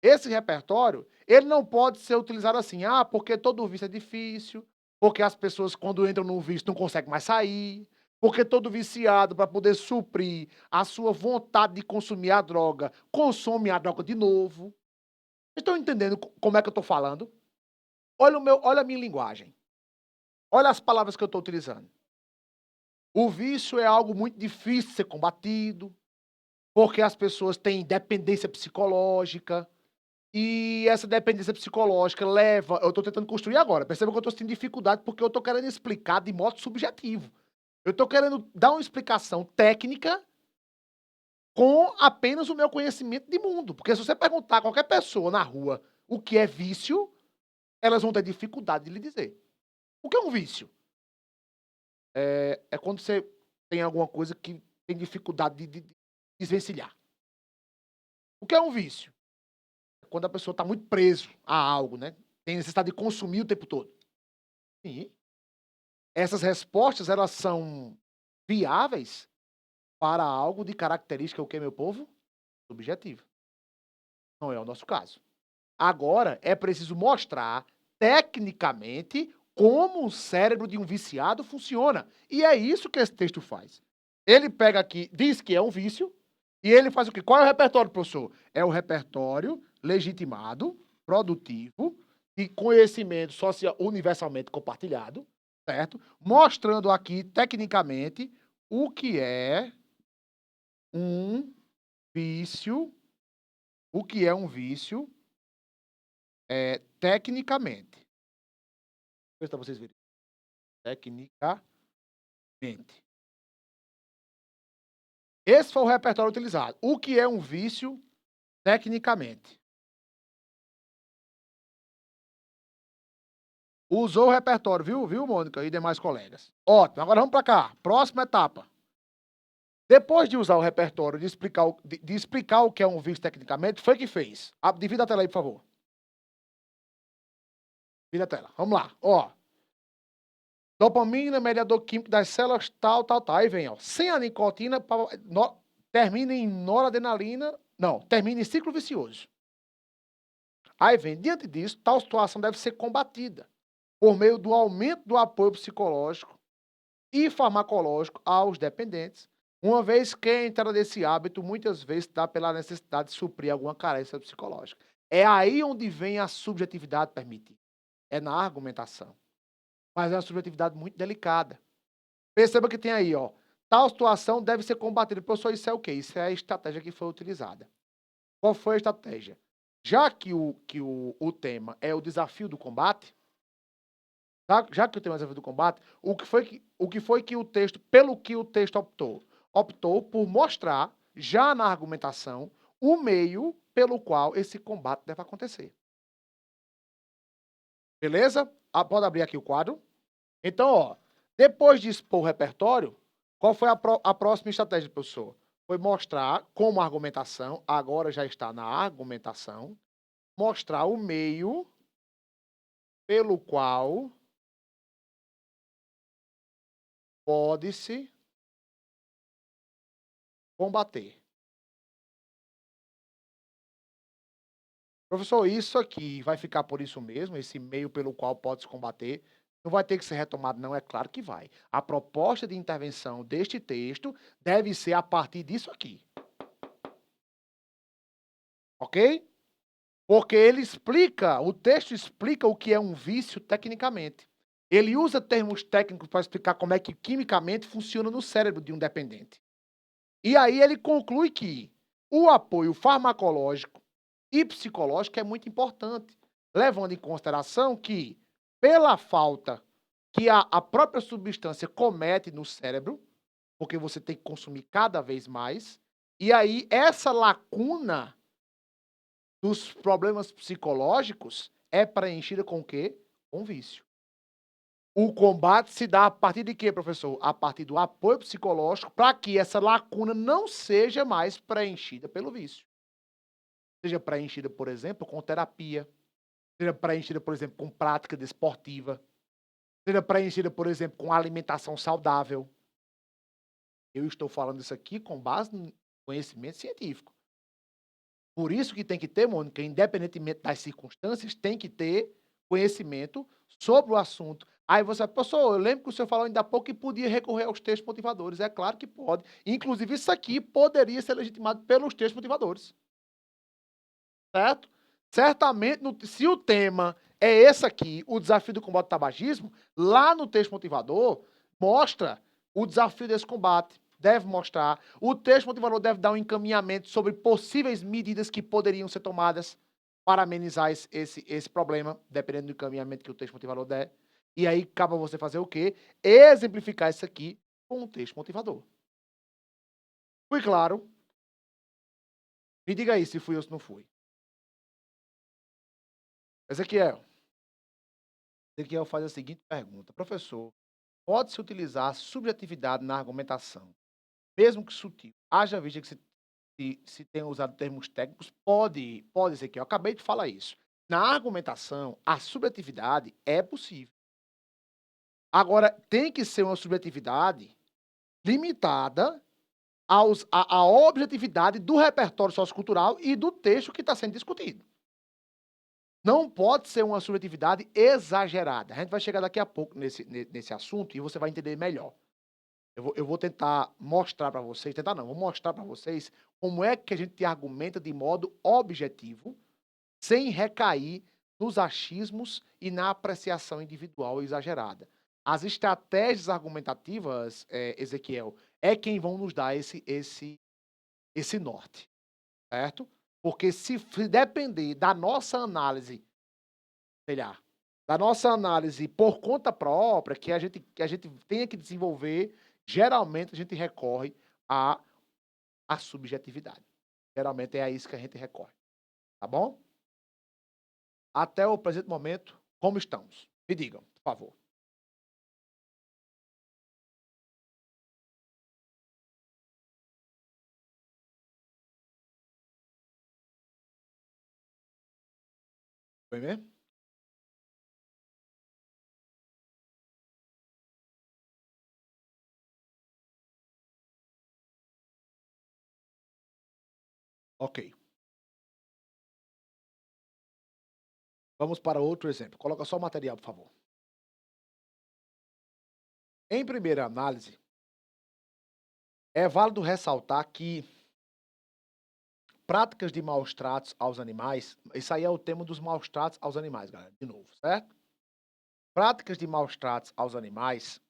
Speaker 1: Esse repertório, ele não pode ser utilizado assim, porque todo vício é difícil, porque as pessoas quando entram no vício não conseguem mais sair, porque todo viciado, para poder suprir a sua vontade de consumir a droga, consome a droga de novo. Estão entendendo como é que eu estou falando? Olha a minha linguagem. Olha as palavras que eu estou utilizando. O vício é algo muito difícil de ser combatido, porque as pessoas têm dependência psicológica, e essa dependência psicológica leva... Eu estou tentando construir agora, perceba que eu estou tendo dificuldade porque eu estou querendo explicar de modo subjetivo. Eu estou querendo dar uma explicação técnica com apenas o meu conhecimento de mundo. Porque se você perguntar a qualquer pessoa na rua o que é vício, elas vão ter dificuldade de lhe dizer. O que é um vício? É quando você tem alguma coisa que tem dificuldade de desvencilhar. O que é um vício? É quando a pessoa está muito preso a algo, né? Tem necessidade de consumir o tempo todo. Sim. Essas respostas, elas são viáveis para algo de característica, o que, meu povo? Subjetiva. Não é o nosso caso. Agora, é preciso mostrar, tecnicamente, como o cérebro de um viciado funciona. E é isso que esse texto faz. Ele pega aqui, diz que é um vício, e ele faz o quê? Qual é o repertório, professor? É o repertório legitimado, produtivo, de conhecimento social universalmente compartilhado, certo? Mostrando aqui, tecnicamente, o que é um vício, o que é um vício, tecnicamente. Para vocês verem. Tecnicamente. Esse foi o repertório utilizado. O que é um vício, tecnicamente? Usou o repertório, viu, Mônica e demais colegas? Ótimo, agora vamos para cá. Próxima etapa. Depois de usar o repertório, de explicar o que é um vício tecnicamente, foi que fez. Divida a tela aí, por favor. Divida a tela. Vamos lá. Ó. Dopamina, mediador químico das células, tal. Aí vem, ó. Sem a nicotina, termina em noradrenalina. Não, termina em ciclo vicioso. Aí vem, diante disso, tal situação deve ser combatida por meio do aumento do apoio psicológico e farmacológico aos dependentes, uma vez que a entrada desse hábito muitas vezes dá pela necessidade de suprir alguma carência psicológica. É aí onde vem a subjetividade permitida. É na argumentação. Mas é uma subjetividade muito delicada. Perceba que tem aí, ó. Tal situação deve ser combatida. Professor, isso é o quê? Isso é a estratégia que foi utilizada. Qual foi a estratégia? Já que o tema é o desafio do combate, já que o tema é o desafio do combate, pelo que o texto optou? Optou por mostrar, já na argumentação, o meio pelo qual esse combate deve acontecer. Beleza? Pode abrir aqui o quadro. Então, ó, Depois de expor o repertório, qual foi a próxima estratégia, professor? Foi mostrar como argumentação, agora já está na argumentação, mostrar o meio pelo qual pode-se combater. Professor, isso aqui vai ficar por isso mesmo, esse meio pelo qual pode-se combater, não vai ter que ser retomado, não? É claro que vai. A proposta de intervenção deste texto deve ser a partir disso aqui. Ok? Porque ele explica, o texto explica o que é um vício tecnicamente. Ele usa termos técnicos para explicar como é que quimicamente funciona no cérebro de um dependente. E aí ele conclui que o apoio farmacológico e psicológico é muito importante, levando em consideração que, pela falta que a própria substância comete no cérebro, porque você tem que consumir cada vez mais, e aí essa lacuna dos problemas psicológicos é preenchida com o quê? Com vício. O combate se dá a partir de quê, professor? A partir do apoio psicológico para que essa lacuna não seja mais preenchida pelo vício. Seja preenchida, por exemplo, com terapia, seja preenchida, por exemplo, com prática desportiva, seja preenchida, por exemplo, com alimentação saudável. Eu estou falando isso aqui com base no conhecimento científico. Por isso que tem que ter, Mônica, independentemente das circunstâncias, tem que ter conhecimento sobre o assunto. Aí você, professor, eu lembro que o senhor falou ainda há pouco que podia recorrer aos textos motivadores. É claro que pode. Inclusive, isso aqui poderia ser legitimado pelos textos motivadores. Certo? Certamente, se o tema é esse aqui, o desafio do combate ao tabagismo, lá no texto motivador, mostra o desafio desse combate. Deve mostrar. O texto motivador deve dar um encaminhamento sobre possíveis medidas que poderiam ser tomadas para amenizar esse problema, dependendo do encaminhamento que o texto motivador der. E aí, cabe a você fazer o quê? Exemplificar isso aqui com um texto motivador. Fui claro? Me diga aí se fui ou se não fui. Ezequiel. Ezequiel faz a seguinte pergunta: professor, pode-se utilizar a subjetividade na argumentação, mesmo que sutil? Haja vista que se tenha usado termos técnicos, pode, Ezequiel. Eu acabei de falar isso. Na argumentação, a subjetividade é possível. Agora, tem que ser uma subjetividade limitada à objetividade do repertório sociocultural e do texto que está sendo discutido. Não pode ser uma subjetividade exagerada. A gente vai chegar daqui a pouco nesse assunto e você vai entender melhor. Eu vou tentar mostrar para vocês, vou mostrar para vocês como é que a gente argumenta de modo objetivo, sem recair nos achismos e na apreciação individual exagerada. As estratégias argumentativas, Ezequiel, é quem vão nos dar esse norte, certo? Porque se depender da nossa análise, sei lá, da nossa análise por conta própria, que a gente tenha que desenvolver, geralmente a gente recorre à subjetividade. Geralmente é a isso que a gente recorre. Tá bom? Até o presente momento, como estamos? Me digam, por favor. Foi mesmo? Ok. Vamos para outro exemplo. Coloca só o material, por favor. Em primeira análise, é válido ressaltar que práticas de maus tratos aos animais, isso aí é o tema dos maus tratos aos animais, galera, de novo, certo? Práticas de maus tratos aos animais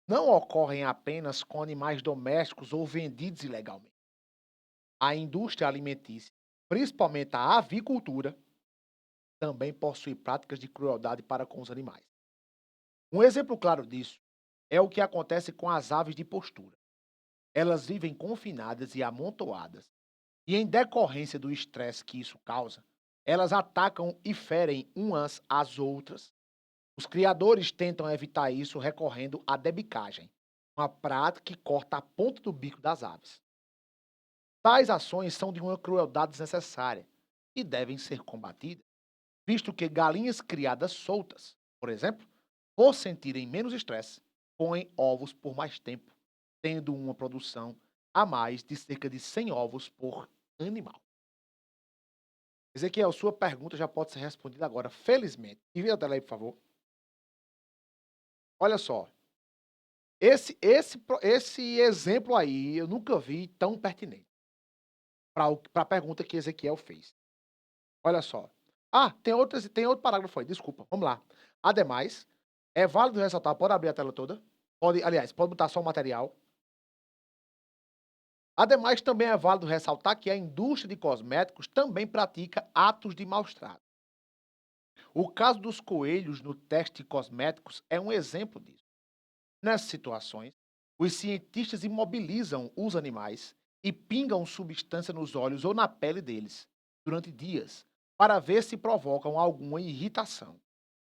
Speaker 1: não ocorrem apenas com animais domésticos ou vendidos ilegalmente. A indústria alimentícia, principalmente a avicultura, também possui práticas de crueldade para com os animais. Um exemplo claro disso é o que acontece com as aves de postura. Elas vivem confinadas e amontoadas, e em decorrência do estresse que isso causa, elas atacam e ferem umas às outras. Os criadores tentam evitar isso recorrendo à debicagem, uma prática que corta a ponta do bico das aves. Tais ações são de uma crueldade desnecessária e devem ser combatidas, visto que galinhas criadas soltas, por exemplo, por sentirem menos estresse, põem ovos por mais tempo, tendo uma produção a mais de cerca de 100 ovos por animal. Ezequiel, sua pergunta já pode ser respondida agora, felizmente. Envia a tela aí, por favor. Olha só, esse exemplo aí eu nunca vi tão pertinente para a pergunta que Ezequiel fez. Olha só. Ah, tem outro parágrafo aí, desculpa, vamos lá. Ademais, é válido ressaltar, pode abrir a tela toda? Pode botar só o material. Ademais, também é válido ressaltar que a indústria de cosméticos também pratica atos de maus tratos. O caso dos coelhos no teste de cosméticos é um exemplo disso. Nessas situações, os cientistas imobilizam os animais e pingam substância nos olhos ou na pele deles durante dias para ver se provocam alguma irritação.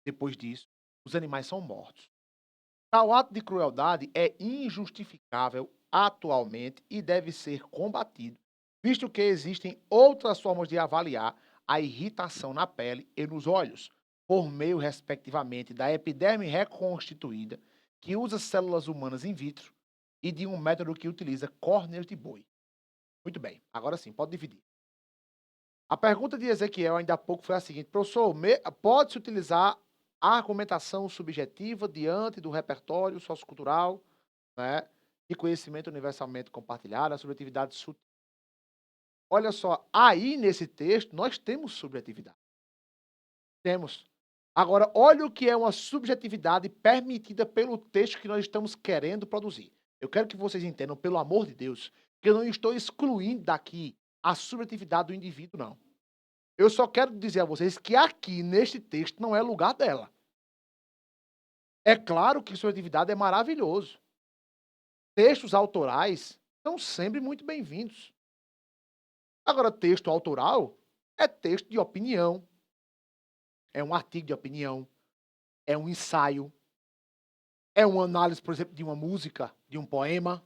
Speaker 1: Depois disso, os animais são mortos. Tal ato de crueldade é injustificável atualmente e deve ser combatido, visto que existem outras formas de avaliar a irritação na pele e nos olhos, por meio, respectivamente, da epiderme reconstituída, que usa células humanas in vitro, e de um método que utiliza córneas de boi. Muito bem, agora sim, pode dividir. A pergunta de Ezequiel ainda há pouco foi a seguinte: professor, pode-se utilizar a argumentação subjetiva diante do repertório sociocultural, né, e conhecimento universalmente compartilhado, a subjetividade sutil? Olha só, aí nesse texto nós temos subjetividade. Temos. Agora, olha o que é uma subjetividade permitida pelo texto que nós estamos querendo produzir. Eu quero que vocês entendam, pelo amor de Deus, que eu não estou excluindo daqui a subjetividade do indivíduo, não. Eu só quero dizer a vocês que aqui, neste texto, não é lugar dela. É claro que subjetividade é maravilhoso. Textos autorais são sempre muito bem-vindos. Agora, texto autoral é texto de opinião, é um artigo de opinião, é um ensaio, é uma análise, por exemplo, de uma música, de um poema,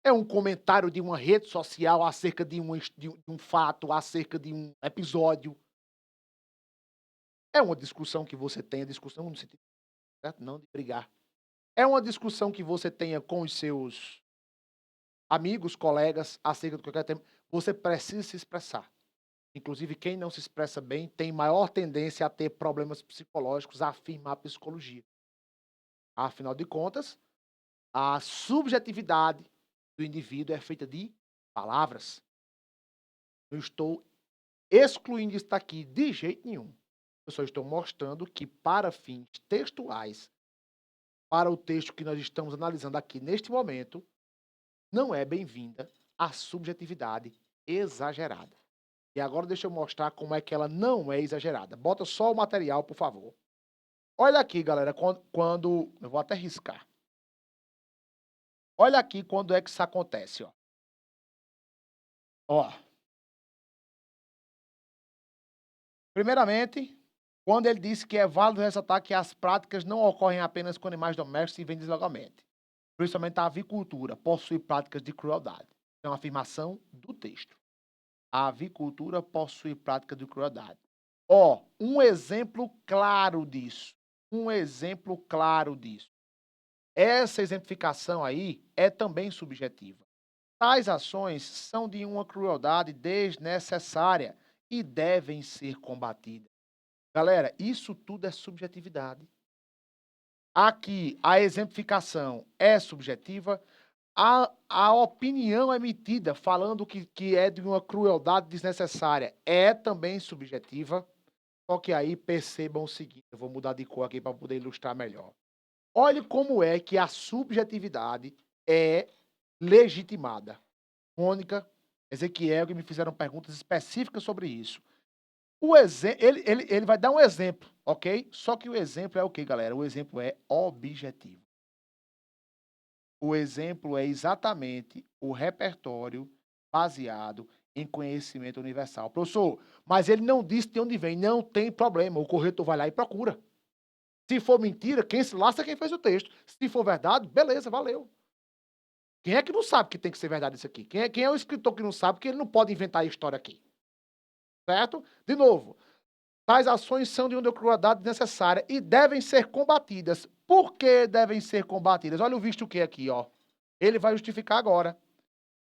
Speaker 1: é um comentário de uma rede social acerca de um fato, acerca de um episódio. É uma discussão que você tem, a discussão no sentido certo? Não de brigar. É uma discussão que você tenha com os seus amigos, colegas, acerca de qualquer tema. Você precisa se expressar. Inclusive, quem não se expressa bem tem maior tendência a ter problemas psicológicos, a afirmar a psicologia. Afinal de contas, a subjetividade do indivíduo é feita de palavras. Não estou excluindo isso daqui de jeito nenhum. Eu só estou mostrando que, para fins textuais, para o texto que nós estamos analisando aqui neste momento, não é bem-vinda a subjetividade exagerada. E agora deixa eu mostrar como é que ela não é exagerada. Bota só o material, por favor. Olha aqui, galera, quando eu vou até riscar. Olha aqui quando é que isso acontece, ó. Ó. Primeiramente, quando ele disse que é válido ressaltar que as práticas não ocorrem apenas com animais domésticos e vendem ilegalmente. Principalmente a avicultura possui práticas de crueldade. É uma afirmação do texto. A avicultura possui prática de crueldade. Ó, um exemplo claro disso. Um exemplo claro disso. Essa exemplificação aí é também subjetiva. Tais ações são de uma crueldade desnecessária e devem ser combatidas. Galera, isso tudo é subjetividade. Aqui, a exemplificação é subjetiva, a opinião emitida falando que é de uma crueldade desnecessária é também subjetiva. Só que aí percebam o seguinte, eu vou mudar de cor aqui para poder ilustrar melhor. Olhe como é que a subjetividade é legitimada. Mônica, Ezequiel, que me fizeram perguntas específicas sobre isso. Ele vai dar um exemplo, ok? Só que o exemplo é o que, galera? O exemplo é objetivo. O exemplo é exatamente o repertório baseado em conhecimento universal. Professor, mas ele não disse de onde vem. Não tem problema. O corretor vai lá e procura. Se for mentira, quem se lasca é quem fez o texto. Se for verdade, beleza, valeu. Quem é que não sabe que tem que ser verdade isso aqui? Quem é o escritor que não sabe que ele não pode inventar a história aqui? Certo? De novo, tais ações são de uma crueldade necessária e devem ser combatidas. Por que devem ser combatidas? Olha o visto que aqui, ó. Ele vai justificar agora.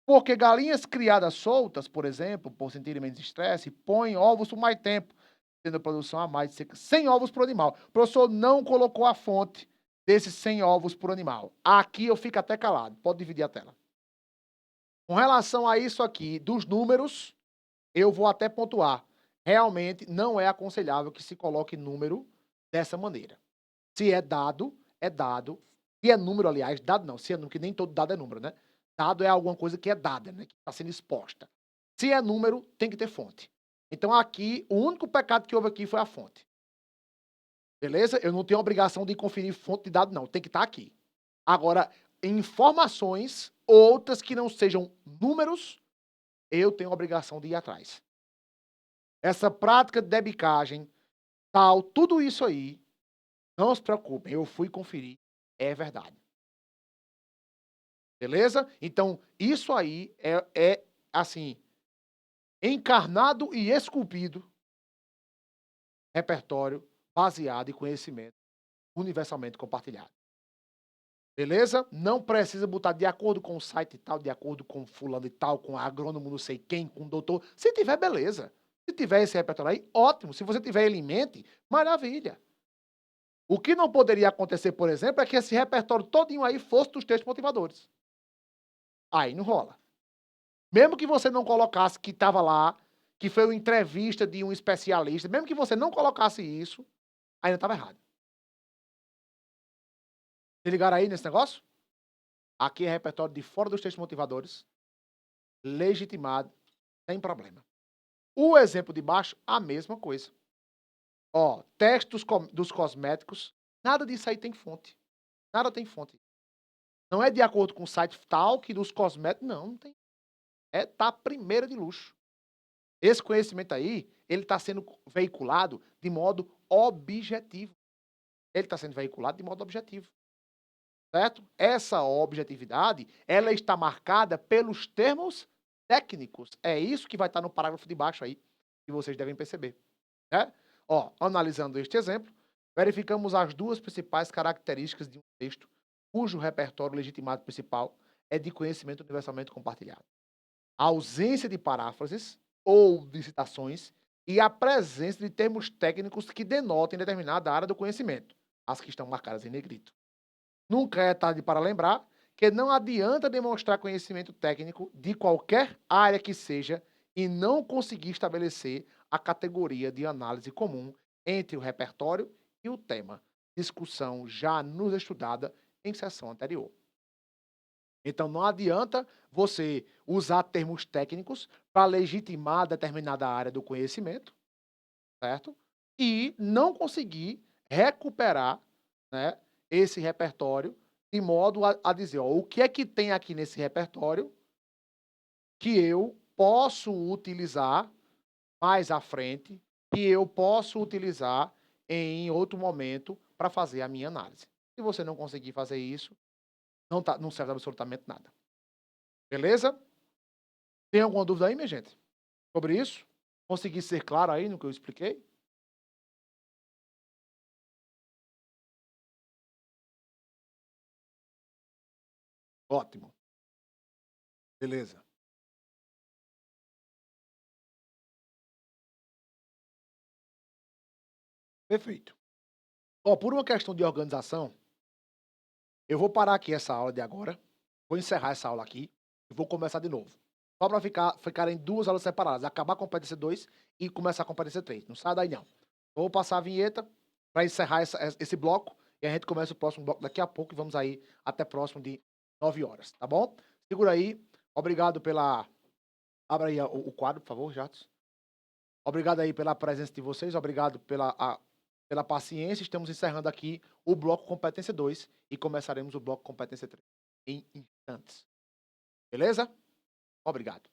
Speaker 1: Porque galinhas criadas soltas, por exemplo, por sentirem menos estresse, põem ovos por mais tempo, tendo a produção a mais de 100 ovos por animal. O professor não colocou a fonte desses 100 ovos por animal. Aqui eu fico até calado. Pode dividir a tela. Com relação a isso aqui, dos números, eu vou até pontuar. Realmente não é aconselhável que se coloque número dessa maneira. Se é dado, é dado. Se é número, aliás, dado não. Se é número, que nem todo dado é número, né? Dado é alguma coisa que é dada, né? Que está sendo exposta. Se é número, tem que ter fonte. Então aqui, o único pecado que houve aqui foi a fonte. Beleza? Eu não tenho obrigação de conferir fonte de dado, não. Tem que estar aqui. Agora, informações, outras que não sejam números, eu tenho a obrigação de ir atrás. Essa prática de debicagem, tal, tudo isso aí, não se preocupem, eu fui conferir, é verdade. Beleza? Então, isso aí é assim, encarnado e esculpido repertório baseado em conhecimento universalmente compartilhado. Beleza? Não precisa botar de acordo com o site e tal, de acordo com fulano e tal, com agrônomo não sei quem, com o doutor. Se tiver, beleza. Se tiver esse repertório aí, ótimo. Se você tiver ele em mente, maravilha. O que não poderia acontecer, por exemplo, é que esse repertório todinho aí fosse dos textos motivadores. Aí não rola. Mesmo que você não colocasse que estava lá, que foi uma entrevista de um especialista, mesmo que você não colocasse isso, ainda estava errado. Se ligaram aí nesse negócio? Aqui é repertório de fora dos textos motivadores, legitimado, sem problema. O exemplo de baixo, a mesma coisa. Ó, textos dos cosméticos, nada disso aí tem fonte. Nada tem fonte. Não é de acordo com o site tal que dos cosméticos, não tem. Tá primeira de luxo. Esse conhecimento aí, ele está sendo veiculado de modo objetivo. Ele está sendo veiculado de modo objetivo. Certo? Essa objetividade, ela está marcada pelos termos técnicos. É isso que vai estar no parágrafo de baixo aí, que vocês devem perceber. Né? Ó, analisando este exemplo, verificamos as duas principais características de um texto cujo repertório legitimado principal é de conhecimento universalmente compartilhado. A ausência de paráfrases ou de citações e a presença de termos técnicos que denotem determinada área do conhecimento, as que estão marcadas em negrito. Nunca é tarde para lembrar que não adianta demonstrar conhecimento técnico de qualquer área que seja e não conseguir estabelecer a categoria de análise comum entre o repertório e o tema. Discussão já nos estudada em sessão anterior. Então, não adianta você usar termos técnicos para legitimar determinada área do conhecimento, certo? E não conseguir recuperar, né, esse repertório de modo a dizer, ó, o que é que tem aqui nesse repertório que eu posso utilizar mais à frente, que eu posso utilizar em outro momento para fazer a minha análise. Se você não conseguir fazer isso, não serve absolutamente nada. Beleza? Tem alguma dúvida aí, minha gente? Sobre isso? Consegui ser claro aí no que eu expliquei? Ótimo. Beleza. Perfeito. Ó, por uma questão de organização, eu vou parar aqui essa aula de agora, vou encerrar essa aula aqui e vou começar de novo. Só para ficarem duas aulas separadas, acabar a competência 2 e começar a competência 3. Não sai daí não. Vou passar a vinheta para encerrar esse bloco e a gente começa o próximo bloco daqui a pouco e vamos aí até próximo de 9 horas, tá bom? Segura aí. Obrigado pela... Abra aí o quadro, por favor, Jatos. Obrigado aí pela presença de vocês, obrigado pela paciência. Estamos encerrando aqui o bloco competência 2 e começaremos o bloco competência 3 em instantes. Beleza? Obrigado.